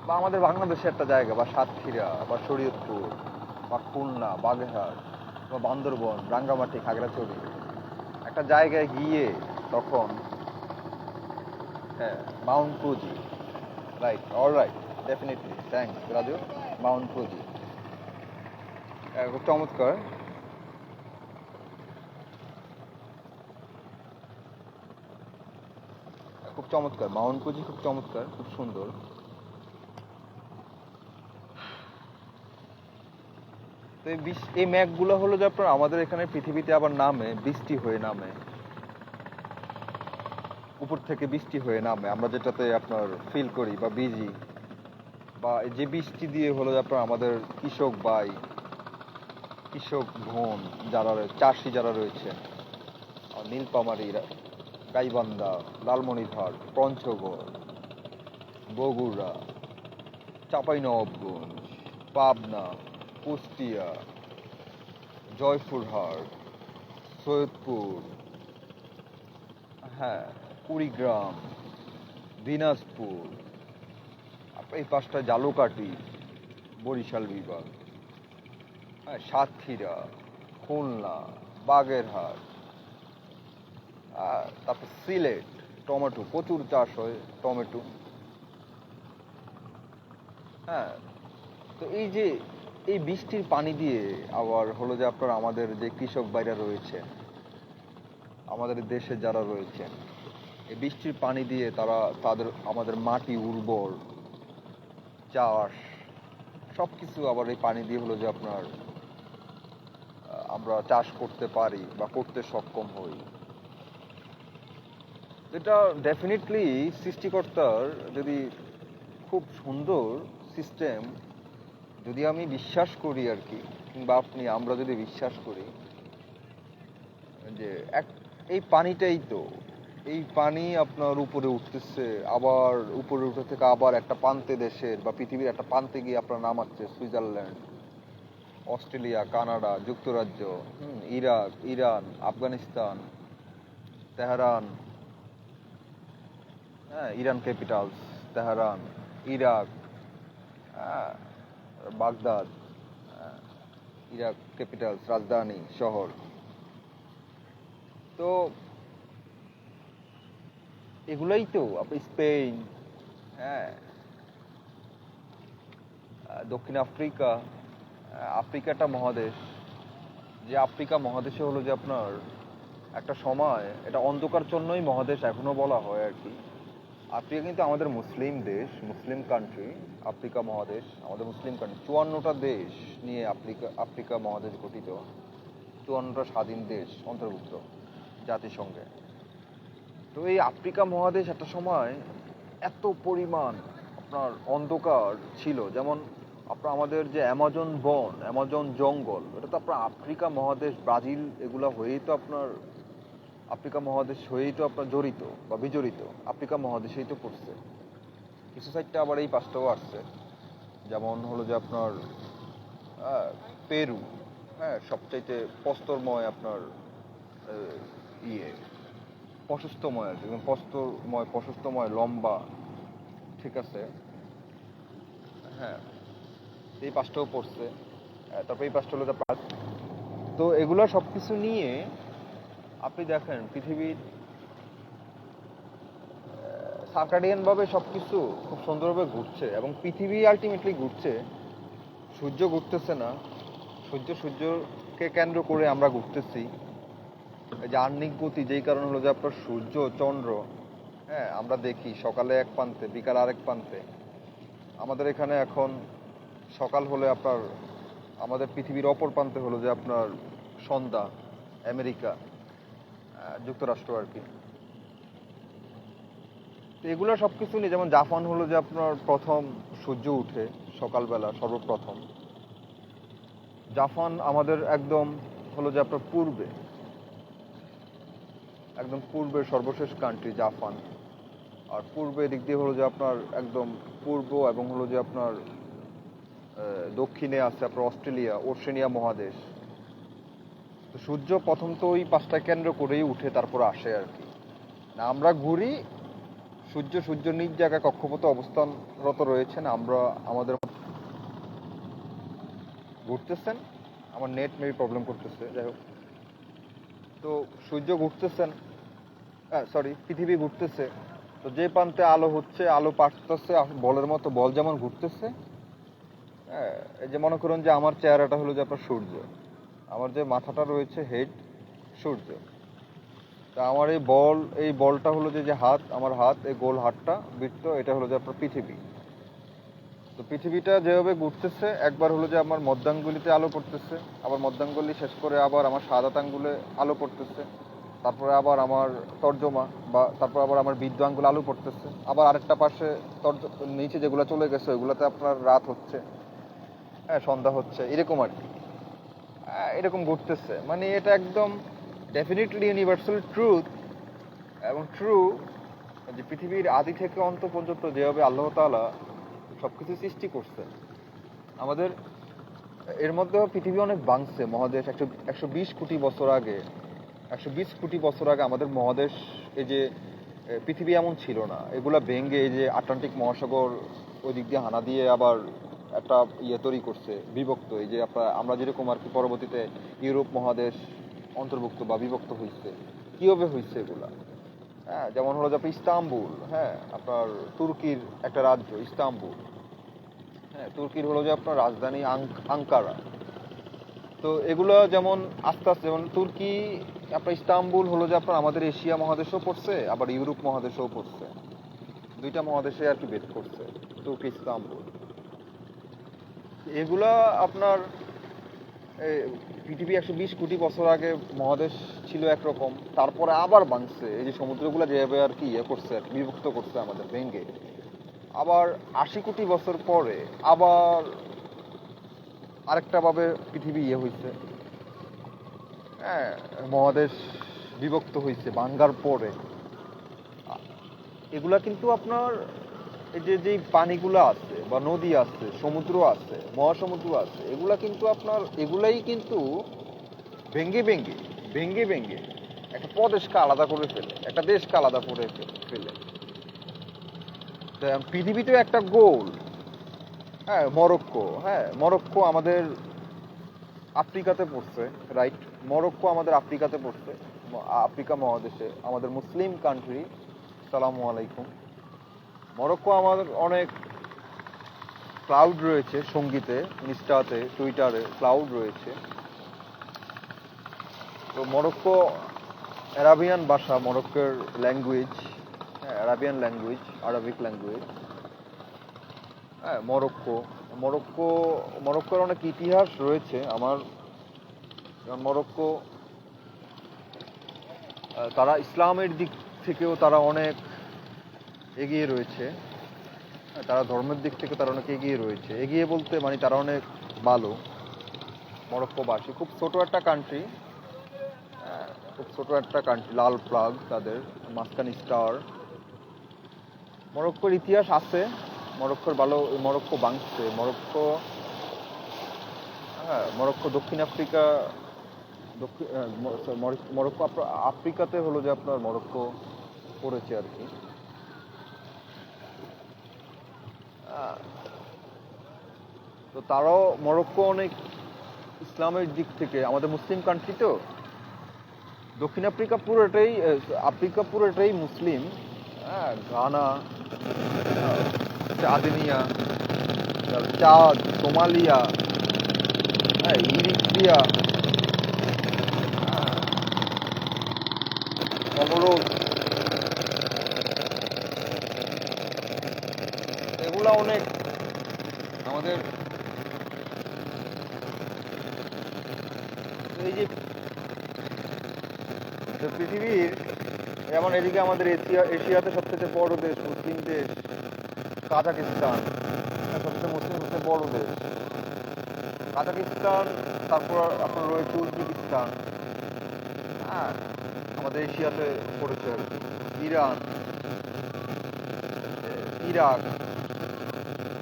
বা আমাদের বাংলাদেশে একটা জায়গা, বা সাতক্ষীরা বা শরীয়তপুর বা খুলনা, বাগেরহাট বা বান্দরবন, রাঙ্গামাটি, খাগড়াছড়ি, একটা জায়গায় গিয়ে তখন, হ্যাঁ, Mount Fuji, right, alright, definitely, thanks Raju, Mount Fuji, খুব চমৎকার, খুব চমৎকার, মাউন্ট ফুজি খুব চমৎকার, খুব সুন্দর। তো এই মেঘগুলো হলো যে আপনার আমাদের এখানে পৃথিবীতে আবার নামে, বৃষ্টি হয়ে নামে, উপর থেকে বৃষ্টি হয়ে নামে, আমরা যেটাতে আপনার ফিল করি বা বিজি, বা যে বৃষ্টি দিয়ে হলো যে আপনার আমাদের কৃষক ভাই, কৃষক বোন যারা চাষি যারা রয়েছে, নীলপামারী, গাইবান্ধা, লালমনিরহাট, পঞ্চগড়, বগুড়া, চাঁপাইনবাবগঞ্জ, পাবনা, কুষ্টিয়া, জয়পুরহাট, সৈয়দপুর, হ্যাঁ, কুড়িগ্রাম, দিনাজপুর, এই পাঁচটা, জালুকাঠি, বরিশাল বিভাগ, হ্যাঁ, সাতক্ষীরা, খুলনা, বাগেরহাট, তারপর সিলেট, টমেটো প্রচুর চাষ হয়, টমেটো, হ্যাঁ। তো এই যে এই বৃষ্টির পানি দিয়ে আবার হলো যে আপনার আমাদের যে কৃষক ভাইরা রয়েছে, আমাদের দেশে যারা রয়েছে, এই বৃষ্টির পানি দিয়ে তারা আমাদের মাটি উর্বর, চাষ, সবকিছু আবার এই পানি দিয়ে হলো যে আপনার আমরা চাষ করতে পারি বা করতে সক্ষম হই। এটা ডেফিনেটলি সৃষ্টিকর্তার যদি খুব সুন্দর সিস্টেম, যদি আমি বিশ্বাস করি আর কি, কিংবা আমরা যদি বিশ্বাস করি যে এই পানিটাই তো, এই পানি আপনার উপরে উঠতেছে, আবার উপরে উঠে থেকে আবার একটা প্রান্তে দেশের বা পৃথিবীর একটা প্রান্তে গিয়ে আপনার নামাচ্ছে, সুইজারল্যান্ড, অস্ট্রেলিয়া, কানাডা, যুক্তরাজ্য, ইরাক, ইরান, আফগানিস্তান, তেহরান, হ্যাঁ, ইরান ক্যাপিটালস তেহরান, ইরাক, হ্যাঁ, বাগদাদ, ইরাক ক্যাপিটালস, রাজধানী শহর। তো এগুলোই তো আপনি স্পেন, হ্যাঁ, দক্ষিণ আফ্রিকা, আফ্রিকা একটা মহাদেশ, যে আফ্রিকা মহাদেশে হলো যে আপনার একটা সময় এটা অন্ধকারচ্ছন্নই মহাদেশ এখনো বলা হয় আর কি। আফ্রিকা কিন্তু আমাদের মুসলিম দেশ, মুসলিম কান্ট্রি। আফ্রিকা মহাদেশ আমাদের মুসলিম কান্ট্রি। 54টা দেশ নিয়ে আফ্রিকা মহাদেশ গঠিত। 54টা স্বাধীন দেশ অন্তর্ভুক্ত জাতিসংঘে। তো এই আফ্রিকা মহাদেশ একটা সময় এত পরিমাণ আপনার অন্ধকার ছিল, যেমন আপনার আমাদের যে অ্যামাজন বন, অ্যামাজন জঙ্গল, এটা তো আপনার আফ্রিকা মহাদেশ, ব্রাজিল এগুলা হয়েই তো আপনার আফ্রিকা মহাদেশ হয়েই তো আপনার জড়িত বা বিজড়িত, আফ্রিকা মহাদেশেই তো পড়ছে। কিছু সাইডটা আবার এই পাশটাও আসছে, যেমন হলো যে আপনার পেরু, হ্যাঁ, সবচাইতে প্রস্তরময় আপনার ইয়ে প্রশস্তময় আর কি, প্রশস্তময় লম্বা, ঠিক আছে, হ্যাঁ, এই পাশটাও পড়ছে। তারপর এই পাশটা হলো তো এগুলো সব কিছু নিয়ে আপনি দেখেন পৃথিবীর সার্কাডিয়ান ভাবে সবকিছু খুব সুন্দরভাবে ঘুরছে, এবং পৃথিবী আলটিমেটলি ঘুরছে, সূর্য ঘুরতেছে না। সূর্যকে কেন্দ্র করে আমরা ঘুরতেছি। এই যে আহ্নিক গতি, যেই কারণে হলো যে আপনার সূর্য চন্দ্র, হ্যাঁ, আমরা দেখি সকালে এক প্রান্তে, বিকাল আরেক প্রান্তে। আমাদের এখানে এখন সকাল হলে আপনার আমাদের পৃথিবীর অপর প্রান্তে হলো যে আপনার সন্ধ্যা, আমেরিকা, যুক্তরাষ্ট্র আর কি। এগুলো সবকিছু নিয়ে, যেমন জাপান হলো যে আপনার প্রথম সূর্য উঠে সকালবেলা সর্বপ্রথম। জাপান আমাদের একদম হলো যে আপনার একদম পূর্বের সর্বশেষ কান্ট্রি জাপান। আর পূর্বে দিক দিয়ে হলো যে আপনার একদম পূর্ব, এবং হলো যে আপনার দক্ষিণে আছে আপনার অস্ট্রেলিয়া, ওশেনিয়া মহাদেশ। তো সূর্য প্রথম তো ওই পাঁচটা কেন্দ্র করেই উঠে, তারপর আসে আর কি। না, আমরা ঘুরি, সূর্য নিজ জায়গায় কক্ষপথে অবস্থানরত রয়েছেন, আমরা আমাদের ঘুরতেছেন। আমার নেট মেবি প্রবলেম করতেছে, যাই হোক। তো সূর্য ঘুরতেছেন, সরি, পৃথিবী ঘুরতেছে। তো যে প্রান্তে আলো হচ্ছে, আলো পাঠতেছে বলের মতো, বল যেমন ঘুরতেছে। হ্যাঁ, এই যে মনে করুন যে আমার চেহারাটা হলো যে আপনার সূর্য, আমার যে মাথাটা রয়েছে হেড, সূর্য। তা আমার এই বলটা হলো যে হাত, আমার হাত, এই গোল হাতটা বৃত্ত, এটা হলো যে আপনার পৃথিবী। তো পৃথিবীটা যেভাবে ঘুরতেছে, একবার হলো যে আমার মধ্যাঙ্গুলিতে আলো পড়তেছে, আবার মধ্যাঙ্গুলি শেষ করে আবার আমার শাহাদাত আঙ্গুলে আলো পড়তেছে, তারপরে আবার আমার তর্জমা বা তারপর আবার আমার বৃদ্ধ আঙ্গুল আলো পড়তেছে, আবার আরেকটা পাশে নিচে যেগুলো চলে গেছে ওইগুলোতে আপনার রাত হচ্ছে, হ্যাঁ, সন্ধ্যা হচ্ছে, এরকম আর কি। এরকম ঘুরতেছে, মানে এটা একদম ডেফিনেটলি ইউনিভার্সাল ট্রুথ এবং ট্রু, যে পৃথিবীর আদি থেকে অন্ত পর্যন্ত যেভাবে আল্লাহ তাআলা সবকিছু সৃষ্টি করছে আমাদের, এর মধ্যে পৃথিবী অনেক ভাঙছে মহাদেশ। 120 কোটি বছর আগে, 120 কোটি বছর আগে আমাদের মহাদেশ, এই যে পৃথিবী এমন ছিল না, এগুলা ভেঙে এই যে আটলান্টিক মহাসাগর ওই দিক দিয়ে হানা দিয়ে আবার একটা তৈরি করছে, বিভক্ত। এই যে আমরা যেরকম আর কি পরবর্তীতে ইউরোপ মহাদেশ অন্তর্ভুক্ত বা বিভক্ত হয়েছে, কিভাবে হয়েছে এগুলা? হ্যাঁ, যেমন হলো যে আপনার ইস্তাম্বুল, হ্যাঁ, আপনার তুর্কির একটা রাজ্য ইস্তাম্বুল, হ্যাঁ, তুর্কির হলো যে আপনার রাজধানী আঙ্কারা। তো এগুলো যেমন আস্তে আস্তে, যেমন তুর্কি, আপনার ইস্তাম্বুল হলো যে আপনার আমাদের এশিয়া মহাদেশেও পড়ছে, আবার ইউরোপ মহাদেশেও পড়ছে, দুইটা মহাদেশে আর কি ভেদ করছে তুর্কি, ইস্তাম্বুল। এগুলা আপনার পৃথিবী 120 কোটি বছর আগে মহাদেশ ছিল একরকম, তারপরে আবার ভাঙছে, এই যে সমুদ্রগুলো যেভাবে আর কি করছে, বিভক্ত করছে আমাদের ভেঙ্গে, আবার 80 কোটি বছর পরে আবার আরেকটা ভাবে পৃথিবী হয়েছে, হ্যাঁ, মহাদেশ বিভক্ত হয়েছে ভাঙ্গার পরে। এগুলা কিন্তু আপনার এই যে যেই পানিগুলো আছে বা নদী আছে, সমুদ্র আছে, মহাসমুদ্র আছে, এগুলা কিন্তু আপনার এগুলাই কিন্তু ভেঙ্গে ভেঙ্গে ভেঙ্গে ভেঙ্গে একটা প্রদেশকে আলাদা করে ফেলে, একটা দেশকে আলাদা করে ফেলে। পৃথিবীতেও একটা গোল, হ্যাঁ, মরক্কো, হ্যাঁ, মরক্কো আমাদের আফ্রিকাতে পড়ছে, রাইট, মরক্কো আমাদের আফ্রিকাতে পড়ছে, আফ্রিকা মহাদেশে, আমাদের মুসলিম কান্ট্রি। সালামু আলাইকুম। মরক্কো আমাদের অনেক ক্লাউড রয়েছে সঙ্গীতে, ইনস্টাতে, টুইটারে ক্লাউড রয়েছে। তো মরক্কো অ্যারাবিয়ান ভাষা, মরক্কোর language, Arabian language, Arabic language. হ্যাঁ, মরক্কোর অনেক ইতিহাস রয়েছে আমার। মরক্কো তারা ইসলামের দিক থেকেও তারা অনেক এগিয়ে রয়েছে। তারা ধর্মের দিক থেকে তারা অনেক এগিয়ে রয়েছে। এগিয়ে বলতে মানে তারা অনেক ভালো। মরক্কোবাসী খুব ছোট একটা কান্ট্রি, লাল ফ্ল্যাগ তাদের, মাঝখানে স্টার। মরক্কোর ইতিহাস আছে, মরক্কো ভাঙছে। মরক্কো দক্ষিণ আফ্রিকা, মরক্কো আফ্রিকাতে হলো যে আপনার মরক্কো পড়েছে আর কি। তো তারাও মরক্কো অনেক ইসলামের দিক থেকে, আমাদের মুসলিম কান্ট্রি তো, দক্ষিণ আফ্রিকা পুরোটাই মুসলিম। ঘানা, চাঁদনিয়া, চাঁদ, সোমালিয়া, ইরিত্রিয়া, কমোরোস, এগুলা অনেক আমাদের এই যে পৃথিবীর, যেমন এদিকে আমাদের এশিয়াতে সবচেয়ে বড় দেশ, মুসলিম দেশ কাজাকিস্তান, সবচেয়ে মুসলিম বড় দেশ কাজাকিস্তান। তারপর আপনার রয়েছে উজবেকিস্তান, হ্যাঁ আমাদের এশিয়াতে পড়েছে আর কি। ইরান, ইরাক,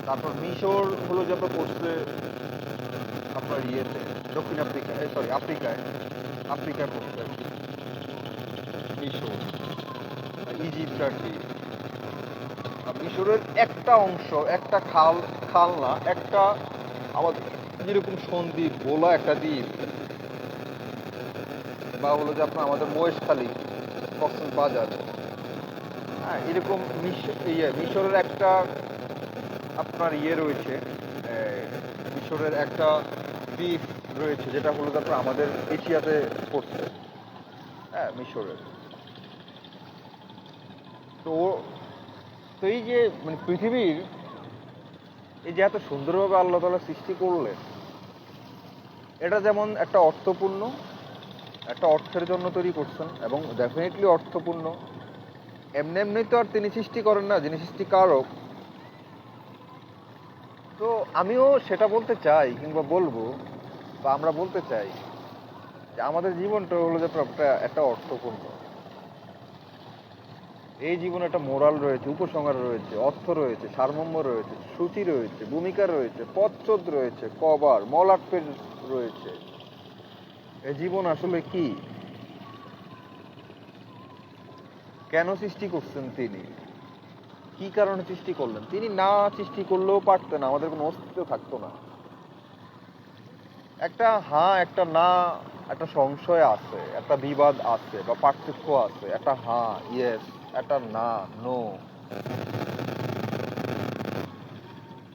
তারপর মিশর হলো যে আপনার পড়ছে আপনার ইয়েতে, দক্ষিণ আফ্রিকায় পড়ছে আর কি। মিশর, ইজিপ্ট আর কি। মিশরের একটা অংশ, একটা খাল না, একটা আমাদের যেরকম সন্দ্বীপ, গোলা একটা দ্বীপ, বা হলো যে আপনার আমাদের মহেশখালী, কক্সবাজার, হ্যাঁ এরকম মিশরের একটা আপনার রয়েছে, মিশরের একটা দ্বীপ রয়েছে, যেটা হলো যে আপনার আমাদের এশিয়াতে পড়ছে, হ্যাঁ মিশরের। তো এই যে মানে পৃথিবীর এই যে এত সুন্দরভাবে আল্লাহ তাআলা সৃষ্টি করলেন, এটা যেমন একটা অর্থপূর্ণ, একটা অর্থের জন্য তৈরি করছেন, এবং ডেফিনেটলি অর্থপূর্ণ। এমনি তো আর তিনি সৃষ্টি করেন না, যিনি সৃষ্টিকারক। তো আমিও সেটা বলতে চাই, কিংবা বলবো, বা আমরা বলতে চাই যে আমাদের জীবনটা হলো যে একটা অর্থপূর্ণ। এই জীবনে একটা মোরাল রয়েছে, উপসংহার রয়েছে, অর্থ রয়েছে, সারমর্ম রয়েছে, সূচি রয়েছে, ভূমিকা রয়েছে, পথচোদ রয়েছে, কবার মলাটপের রয়েছে। এই জীবন আসলে কি, কেন সৃষ্টি করছেন তিনি, কি কারণে সৃষ্টি করলেন? তিনি না সৃষ্টি করলেও পারতেন, আমাদের কোনো অস্তিত্ব থাকতো না। একটা হ্যাঁ, একটা না, একটা সংশয় আছে, একটা বিবাদ আছে, বা পার্থক্য আছে। একটা হ্যাঁ ইয়েস, একটা না নো।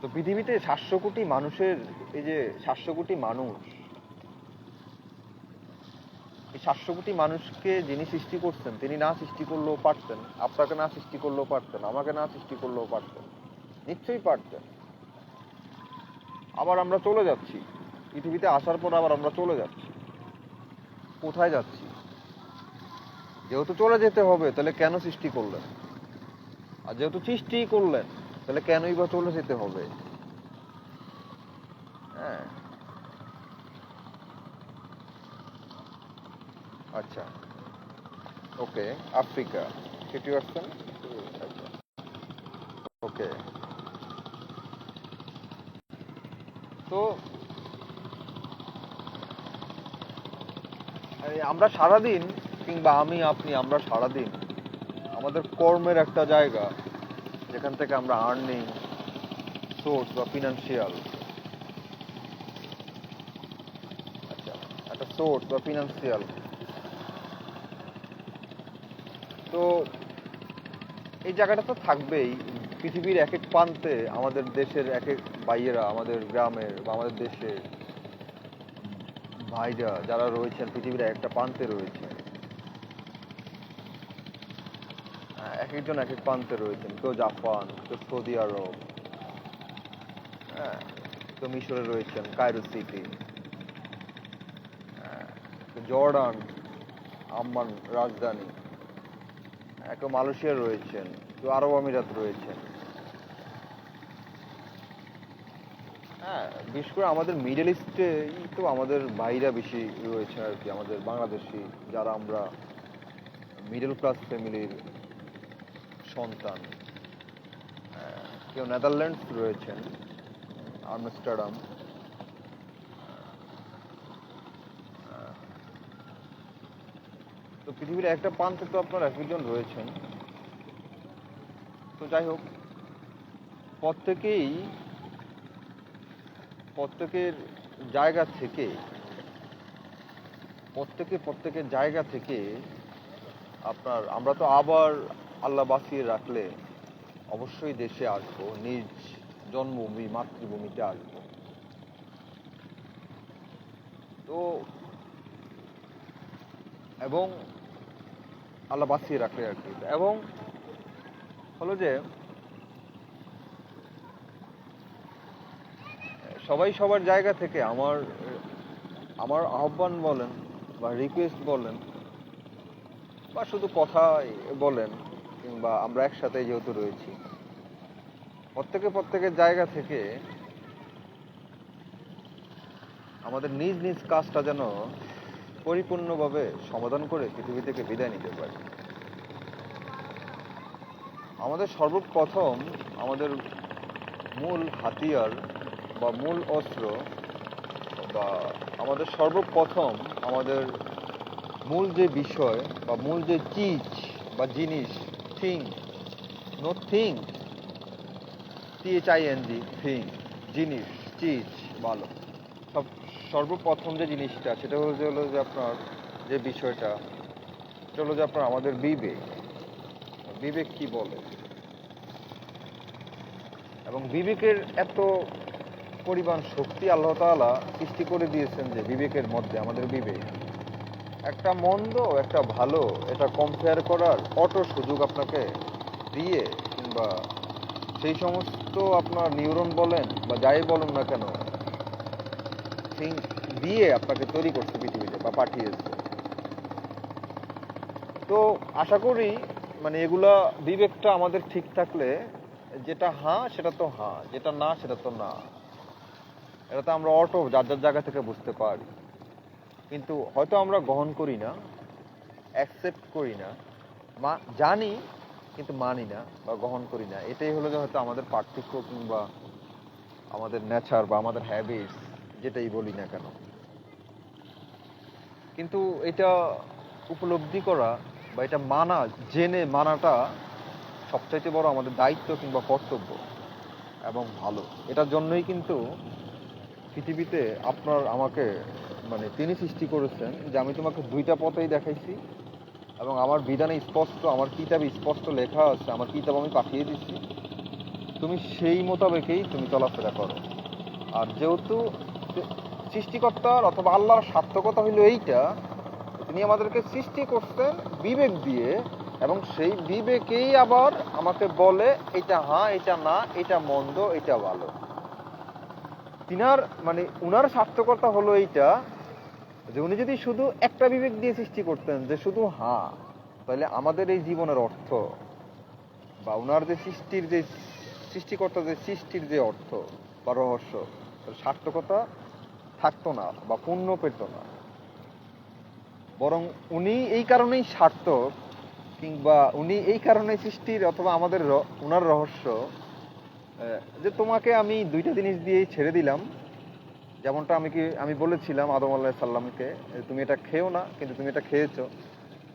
তো পৃথিবীতে 700 কোটি মানুষের, এই যে 700 কোটি মানুষ, এই 700 কোটি মানুষকে যিনি সৃষ্টি করছেন, তিনি না সৃষ্টি করলেও পারতেন, আপনাকে না সৃষ্টি করলেও পারতেন, আমাকে না সৃষ্টি করলেও পারতেন, নিশ্চয়ই পারতেন। আবার আমরা চলে যাচ্ছি, পৃথিবীতে আসার পর আবার আমরা চলে যাচ্ছি। কোথায় যাচ্ছি? যেহেতু চলে যেতে হবে, তাহলে কেন সৃষ্টি করলেন? আর যেহেতু সৃষ্টিই করলেন, তাহলে কেনই বা চলে যেতে হবে? হ্যাঁ, আচ্ছা, ওকে, আফ্রিকা 50%, ওকে। তো আমরা সারাদিন, কিংবা আমি আপনি, আমরা সারাদিন আমাদের কর্মের একটা জায়গা, যেখান থেকে আমরা আর্নিং সোর্স বা ফিনান্সিয়াল, আচ্ছা, একটা সোর্স বা ফিনান্সিয়াল। তো এই জায়গাটা তো থাকবেই, পৃথিবীর এক এক প্রান্তে আমাদের দেশের এক এক ভাইয়েরা, আমাদের গ্রামের বা আমাদের দেশের ভাইরা যারা রয়েছেন পৃথিবীর একটা প্রান্তে রয়েছেন, এক একজন এক এক প্রান্তে রয়েছেন। কেউ জাপান, কেউ সৌদি আরব, হ্যাঁ, কেউ মিশরে রয়েছেন, কায়রো সিটি, কেউ জর্ডান, আম্মান রাজধানী, কেউ মালয়েশিয়া রয়েছেন, কেউ আরব আমিরাত রয়েছেন। হ্যাঁ, বিশেষ করে আমাদের মিডল ইস্টে তো আমাদের ভাইরা বেশি রয়েছে আর কি, আমাদের বাংলাদেশি যারা আমরা মিডল ক্লাস ফ্যামিলির সন্তান। কেউ নেদারল্যান্ডস রয়েছেন, আমস্টারডাম। তো পৃথিবীর একটা প্রান্তে তো আপনার এক একজন রয়েছেন। তো যাই হোক, প্রত্যেকের জায়গা থেকে প্রত্যেকের জায়গা থেকে আপনার আমরা তো আবার আল্লাহ বাঁচিয়ে রাখলে অবশ্যই দেশে আসবো, নিজ জন্মভূমি মাতৃভূমিতে আসবো। তো এবং আল্লাহ বাঁচিয়ে রাখলে আর কি। এবং হলো যে সবাই সবার জায়গা থেকে আমার আহ্বান বলেন বা রিকোয়েস্ট বলেন বা শুধু কথা বলেন, কিংবা আমরা একসাথে যেহেতু রয়েছি, প্রত্যেকের জায়গা থেকে আমাদের নিজ নিজ কাজটা যেন পরিপূর্ণভাবে সমাধান করে পৃথিবী থেকে বিদায় নিতে পারি। আমাদের সর্বপ্রথম আমাদের মূল হাতিয়ার বা মূল অস্ত্র বা আমাদের সর্বপ্রথম আমাদের মূল যে বিষয় বা মূল যে চিজ বা জিনিস, thing, no thing, THING, thing, জিনিস, চিজ, ভালো, সর্বপ্রথম যে জিনিসটা সেটা হলো যে আপনার যে বিষয়টা, সেটা হলো যে আপনার আমাদের বিবেক কি বলে। এবং বিবেকের এত পরিমাণ শক্তি আল্লাহ তাআলা সৃষ্টি করে দিয়েছেন যে বিবেকের মধ্যে, আমাদের বিবেক একটা মন্দ একটা ভালো এটা কম্পেয়ার করার অটো সুযোগ আপনাকে দিয়ে, কিংবা সেই সমস্ত আপনার নিউরন বলেন বা যাই বলেন না কেন দিয়ে আপনাকে তৈরি করছে পৃথিবীতে বা পাঠিয়েছে। তো আশা করি মানে এগুলা বিবেকটা আমাদের ঠিক থাকলে যেটা হ্যাঁ সেটা তো হ্যাঁ, যেটা না সেটা তো না, এটা তো আমরা অটো যার যার জায়গা থেকে বুঝতে পারি। কিন্তু হয়তো আমরা গ্রহণ করি না, অ্যাকসেপ্ট করি না, জানি কিন্তু মানি না বা গ্রহণ করি না। এটাই হলো যে হয়তো আমাদের পার্থক্য, কিংবা আমাদের নেচার বা আমাদের হ্যাবিটস, যেটাই বলি না কেন। কিন্তু এটা উপলব্ধি করা বা এটা জেনে মানাটা সবচাইতে বড় আমাদের দায়িত্ব কিংবা কর্তব্য এবং ভালো। এটার জন্যই কিন্তু পৃথিবীতে আপনার আমাকে মানে তিনি সৃষ্টি করেছেন যে আমি তোমাকে দুইটা পথেই দেখাইছি, এবং আমার বিধানে স্পষ্ট, আমার কিতাবে স্পষ্ট লেখা আছে, আমার কিতাব আমি পাঠিয়ে দিচ্ছি, তুমি সেই মোতাবেকেই তুমি চলাফেরা করো। আর যেহেতু সৃষ্টিকর্তার অথবা আল্লাহর সার্থকতা হইল এইটা, তিনি আমাদেরকে সৃষ্টি করছেন বিবেক দিয়ে, এবং সেই বিবেকেই আবার আমাকে বলে এটা হ্যাঁ, এটা না, এটা মন্দ, এটা ভালো। উনার সার্থকতা হলো এইটা যে উনি যদি শুধু একটা বিবেক দিয়ে সৃষ্টি করতেন যে শুধু হ্যাঁ, তাহলে আমাদের এই জীবনের অর্থ বা উনার যে সৃষ্টিকর্তা যে সৃষ্টির যে অর্থ বা রহস্য, সার্থকতা থাকতো না বা পূর্ণ পেত না। বরং উনি এই কারণেই সার্থক, কিংবা উনি এই কারণে সৃষ্টির অথবা আমাদের উনার রহস্য যে তোমাকে আমি দুইটা জিনিস দিয়েই ছেড়ে দিলাম। যেমনটা আমি বলেছিলাম আদম আলাইহিস সালামকে, তুমি এটা খেও না, কিন্তু তুমি এটা খেয়েছো।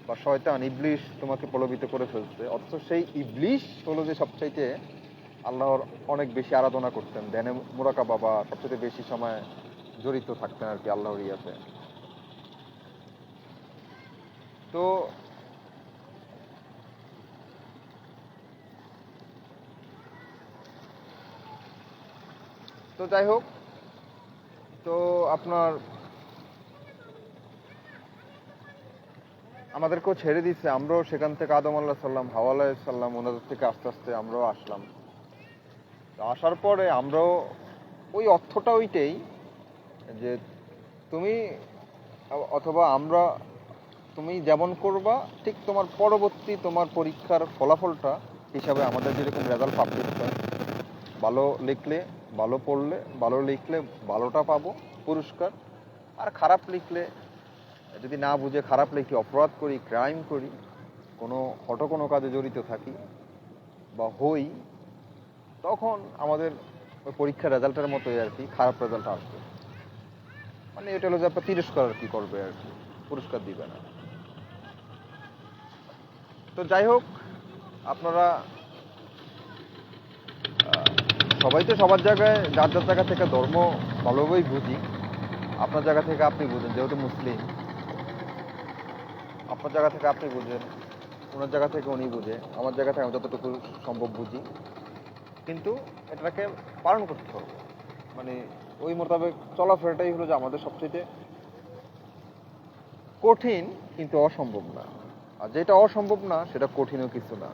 বা শয়তান ইবলিশ তোমাকে প্রলোভিত করে ফেলছে, অথচ সেই ইবলিশ হলো যে সবচাইতে আল্লাহর অনেক বেশি আরাধনা করতেন, ধ্যানে মুরাকাবা বা সবচেয়ে বেশি সময় জড়িত থাকতেন আর কি আল্লাহর ইয়াতে। তো তো যাই হোক, তো আপনার আমাদেরকেও ছেড়ে দিচ্ছে, আমরাও সেখান থেকে আদম আল্লাহ সাল্লাম, হাওয়া আলাইহিস সাল্লাম, ওনাদের থেকে আস্তে আস্তে আমরাও আসলাম। তো আসার পরে আমরাও ওই অর্থটা ওইটাই যে তুমি অথবা আমরা, তুমি যেমন করবা ঠিক তোমার পরবর্তী তোমার পরীক্ষার ফলাফলটা হিসাবে আমাদের যেরকম রেজাল্ট পাবলিশ হয়, ভালো লিখলে ভালো পড়লে, ভালো লিখলে ভালোটা পাবো পুরস্কার, আর খারাপ লিখলে, যদি না বুঝে খারাপ লিখি, অপরাধ করি, ক্রাইম করি, কোনো কোনো কাজে জড়িত থাকি বা হই, তখন আমাদের ওই পরীক্ষার রেজাল্টের মতোই আর কি খারাপ রেজাল্ট আসবে। মানে এটা হলো যে আপনার তিরস্কার আর কি করবে আর কি, পুরস্কার দিবে না। তো যাই হোক, আপনারা সবাই তো সবার জায়গায় যার যার জায়গা থেকে ধর্ম ভালোভাবেই বুঝি। আপনার জায়গা থেকে আপনি বুঝেন, যেহেতু মুসলিম, আপনার জায়গা থেকে আপনি বুঝেন, ওনার জায়গা থেকে উনি বুঝে, আমার জায়গা থেকে আমি যতটুকু সম্ভব বুঝি। কিন্তু এটাকে পালন করতে হবে, মানে ওই মোতাবেক চলাফেরাটাই হলো যে আমাদের সবচেয়ে কঠিন, কিন্তু অসম্ভব না। আর যেটা অসম্ভব না সেটা কঠিনও কিছু না।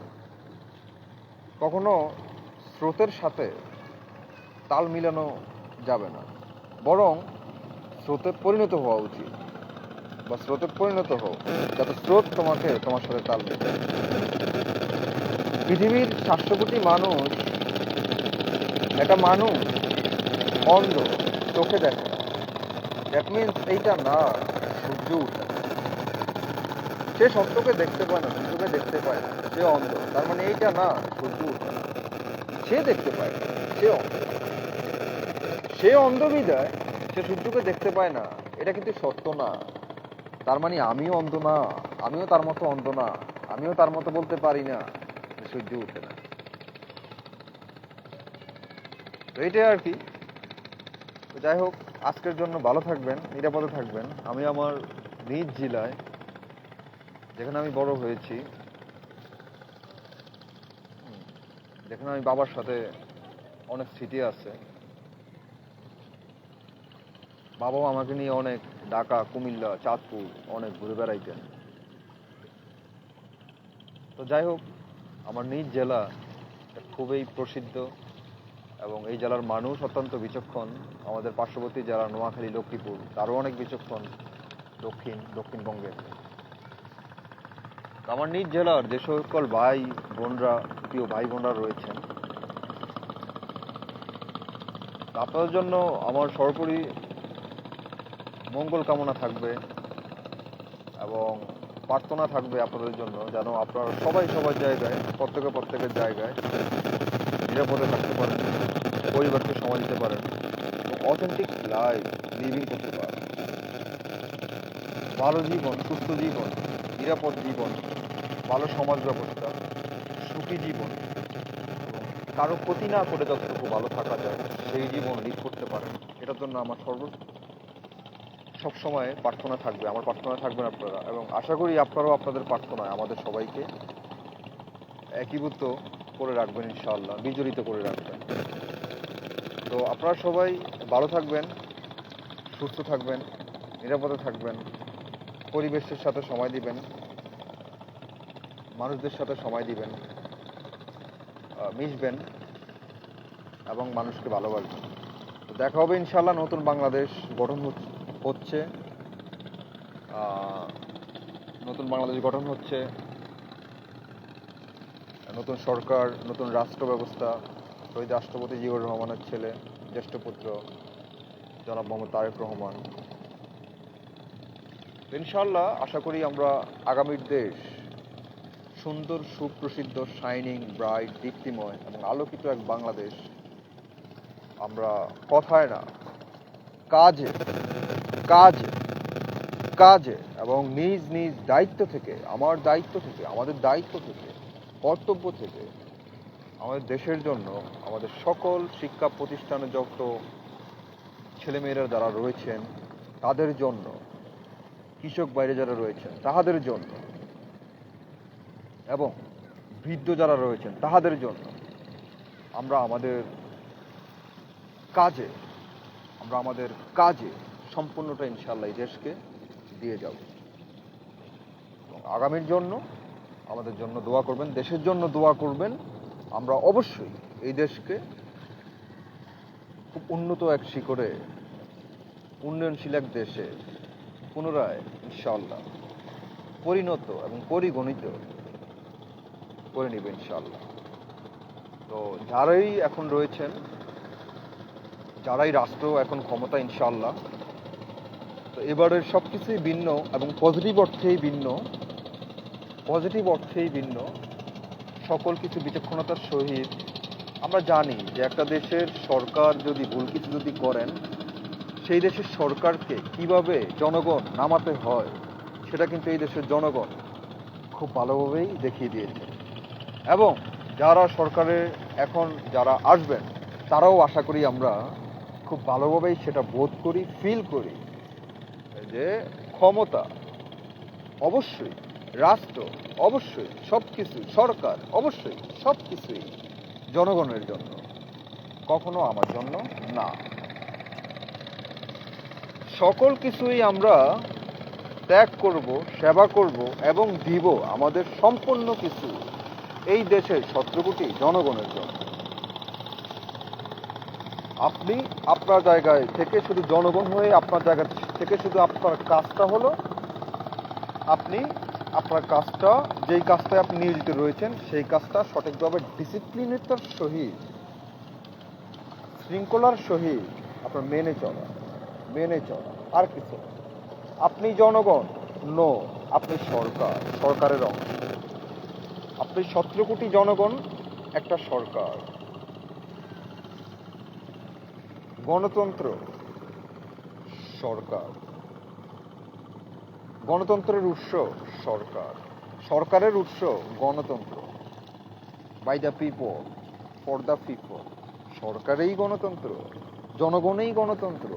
কখনো স্রোতের সাথে তাল মিলানো যাবে না, বরং স্রোতে পরিণত হওয়া উচিত, বা স্রোতে পরিণত হও, যাতে স্রোত তোমাকে তোমার সাথে তাল মেলায়। পৃথিবীর 700 কোটি মানুষ, একটা মানুষ অন্ধ, চোখে দেখে না। দ্যাট মিনস এইটা না, সূর্য উঠে না। সে সত্যকে দেখতে পায় না, সূর্যকে দেখতে পায় না, সে অন্ধ। তার মানে এইটা না, সূর্য উঠে না। সে দেখতে পায় না, সে অন্ধ। সে অন্ধ বিদায় সে সূর্যকে দেখতে পায় না, এটা কিন্তু সত্য না। তার মানে আমিও অন্ধ না, আমিও তার মতো অন্ধ না, আমিও তার মতো বলতে পারি না সূর্য উঠে না। তো এইটাই আর কি। তো যাই হোক, আজকের জন্য ভালো থাকবেন, নিরাপদে থাকবেন। আমি আমার নিজ জেলায়, যেখানে আমি বড় হয়েছি, যেখানে আমি বাবার সাথে অনেক স্মৃতি আছে, বাবাও আমাকে নিয়ে অনেক ঢাকা, কুমিল্লা, চাঁদপুর অনেক ঘুরে বেড়াইতেন। তো যাই হোক, আমার নিজ জেলা খুবই প্রসিদ্ধ এবং এই জেলার মানুষ অত্যন্ত বিচক্ষণ। আমাদের পার্শ্ববর্তী জেলা নোয়াখালী, লক্ষ্মীপুর তারও অনেক বিচক্ষণ, দক্ষিণবঙ্গের। আমার নিজ জেলার যে সকল ভাই বোনরা, প্রিয় ভাই বোনরা রয়েছেন, আপনাদের জন্য আমার সর্বোপরি মঙ্গল কামনা থাকবে এবং প্রার্থনা থাকবে আপনাদের জন্য, যেন আপনারা সবাই সবার জায়গায়, প্রত্যেকের জায়গায় নিরাপদে থাকতে পারেন, পরিবারকে সময় দিতে পারেন এবং অথেন্টিক লাইফ লিভিং করতে পারেন। ভালো জীবন, সুস্থ জীবন, নিরাপদ জীবন, ভালো সমাজ ব্যবস্থা, সুখী জীবন এবং কারো ক্ষতি না করে যতটুকু ভালো থাকা যায় সেই জীবন লিড করতে পারেন। এটার জন্য আমার সবসময় প্রার্থনা থাকবে, আমার প্রার্থনা থাকবেন আপনারা, এবং আশা করি আপনারাও আপনাদের প্রার্থনায় আমাদের সবাইকে একীভূত করে রাখবেন, ইনশাআল্লাহ বিজড়িত করে রাখবেন। তো আপনারা সবাই ভালো থাকবেন, সুস্থ থাকবেন, নিরাপদে থাকবেন, পরিবেশের সাথে সময় দিবেন, মানুষদের সাথে সময় দিবেন, মিশবেন এবং মানুষকে ভালোবাসবেন। তো দেখা হবে ইনশাআল্লাহ। নতুন বাংলাদেশ গঠন হচ্ছে, নতুন বাংলাদেশ গঠন হচ্ছে, নতুন সরকার, নতুন রাষ্ট্র ব্যবস্থা, শহীদ রাষ্ট্রপতি জিয়াউর রহমানের ছেলে, জ্যেষ্ঠ পুত্র জনাব মোহাম্মদ তারেক রহমান। ইনশাআল্লাহ আশা করি আমরা আগামীর দেশ সুন্দর, সুপ্রসিদ্ধ, শাইনিং, ব্রাইট, দীপ্তিময় এবং আলোকিত এক বাংলাদেশ আমরা কথায় না, কাজে কাজে কাজে এবং নিজ নিজ দায়িত্ব থেকে, আমার দায়িত্ব থেকে, আমাদের দায়িত্ব থেকে, কর্তব্য থেকে, আমাদের দেশের জন্য, আমাদের সকল শিক্ষা প্রতিষ্ঠানে যত ছেলেমেয়েরা যারা রয়েছেন তাদের জন্য, কৃষক বাইরে যারা রয়েছেন তাহাদের জন্য, এবং বৃদ্ধ যারা রয়েছেন তাহাদের জন্য আমরা আমাদের কাজে, আমরা আমাদের কাজে সম্পূর্ণটা ইনশাআল্লাহ এই দেশকে দিয়ে যাব। এবং আগামীর জন্য আমাদের জন্য দোয়া করবেন, দেশের জন্য দোয়া করবেন। আমরা অবশ্যই এই দেশকে খুব উন্নত এক শিখরে, উন্নয়নশীল এক দেশে পুনরায় ইনশাআল্লাহ পরিণত এবং পরিগণিত করে নেবে ইনশাআল্লাহ। তো যারাই এখন রয়েছেন, যারাই রাষ্ট্র এখন ক্ষমতা ইনশাআল্লাহ, তো এবারের সব কিছুই ভিন্ন এবং পজিটিভ অর্থেই ভিন্ন, পজিটিভ অর্থেই ভিন্ন। সকল কিছু বিচক্ষণতার সহিত আমরা জানি যে একটা দেশের সরকার যদি ভুল কিছু যদি করেন, সেই দেশের সরকারকে কিভাবে জনগণ নামাতে হয় সেটা কিন্তু এই দেশের জনগণ খুব ভালোভাবেই দেখিয়ে দিয়েছে। এবং যারা সরকারে এখন যারা আসবেন তারাও আশা করি আমরা খুব ভালোভাবেই সেটা বোধ করি, ফিল করি যে ক্ষমতা অবশ্যই, রাষ্ট্র অবশ্যই, সব কিছু সরকার অবশ্যই সব কিছুই জনগণের জন্য, কখনো আমার জন্য না। সকল কিছুই আমরা ত্যাগ করব, সেবা করব এবং দিব আমাদের সম্পূর্ণ কিছু এই দেশের 17 কোটি জনগণের জন্য। আপনি আপনার জায়গায় থেকে শুধু জনগণ হয়ে আপনার জায়গা থেকে শুধু আপনার কাজটা হলো, আপনি আপনার কাজটা, যেই কাজটায় আপনি নিয়োজিত রয়েছেন সেই কাজটা সঠিকভাবে ডিসিপ্লিনতার সহিত, শৃঙ্খলার সহিত আপনার মেনে চলা, আর কিছু না। আপনি জনগণ নো, আপনি সরকার, সরকারের অংশ। আপনি 17 কোটি জনগণ একটা সরকার, গণতন্ত্র সরকার, গণতন্ত্রের উৎস সরকার, সরকারের উৎস গণতন্ত্র। By the people, for the people. সরকারেই গণতন্ত্র, জনগণেই গণতন্ত্র।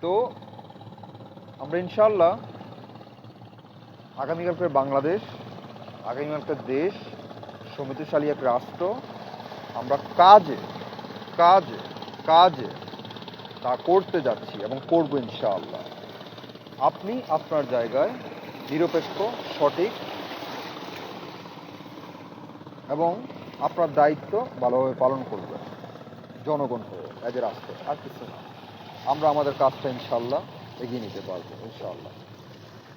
তো আমরা ইনশাআল্লাহ আগামীকালকের বাংলাদেশ, আগামীকালকের দেশ, সমৃদ্ধশালী এক রাষ্ট্র আমরা কাজে কাজে কাজে তা করতে যাচ্ছি এবং করবো ইনশাআল্লাহ। আপনি আপনার জায়গায় নিরপেক্ষ, সঠিক এবং আপনার দায়িত্ব ভালোভাবে পালন করবেন জনগণ হয়ে, এজ এ রাষ্ট্র, আর কিছু না। আমরা আমাদের কাজটা ইনশাআল্লাহ এগিয়ে নিতে পারবো ইনশাআল্লাহ।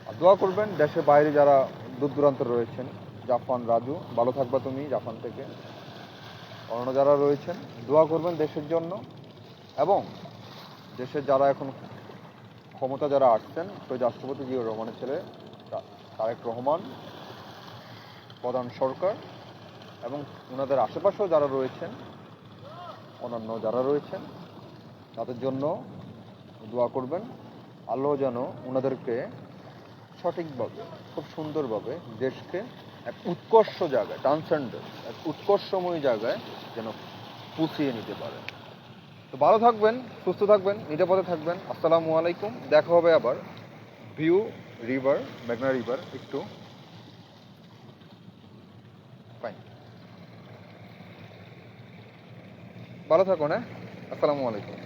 আর দোয়া করবেন দেশের বাইরে যারা দূর দূরান্তে রয়েছেন, জাপান, রাজু ভালো থাকবা তুমি জাপান থেকে, অন্য যারা রয়েছেন দোয়া করবেন দেশের জন্য। এবং দেশের যারা এখন ক্ষমতা যারা আসছেন, শহীদ রাষ্ট্রপতি জিয়াউর রহমানের ছেলে তারেক রহমান, প্রধান সরকার এবং ওনাদের আশেপাশেও যারা রয়েছেন, অন্যান্য যারা রয়েছেন, তাদের জন্য দোয়া করবেন। আল্লাহ যেন ওনাদেরকে সঠিকভাবে, খুব সুন্দরভাবে দেশকে এক উৎকর্ষ জায়গায়, ট্রান্সেন্ডেন্ট, এক উৎকর্ষময় জায়গায় যেন পুষিয়ে নিতে পারে। তো ভালো থাকবেন, সুস্থ থাকবেন, নিরাপদে থাকবেন। আসসালামু আলাইকুম। দেখা হবে আবার। ভিউ রিভার, মেঘনা রিভার একটু ফাইন। ভালো থাকুন, হ্যাঁ। আসসালামু আলাইকুম।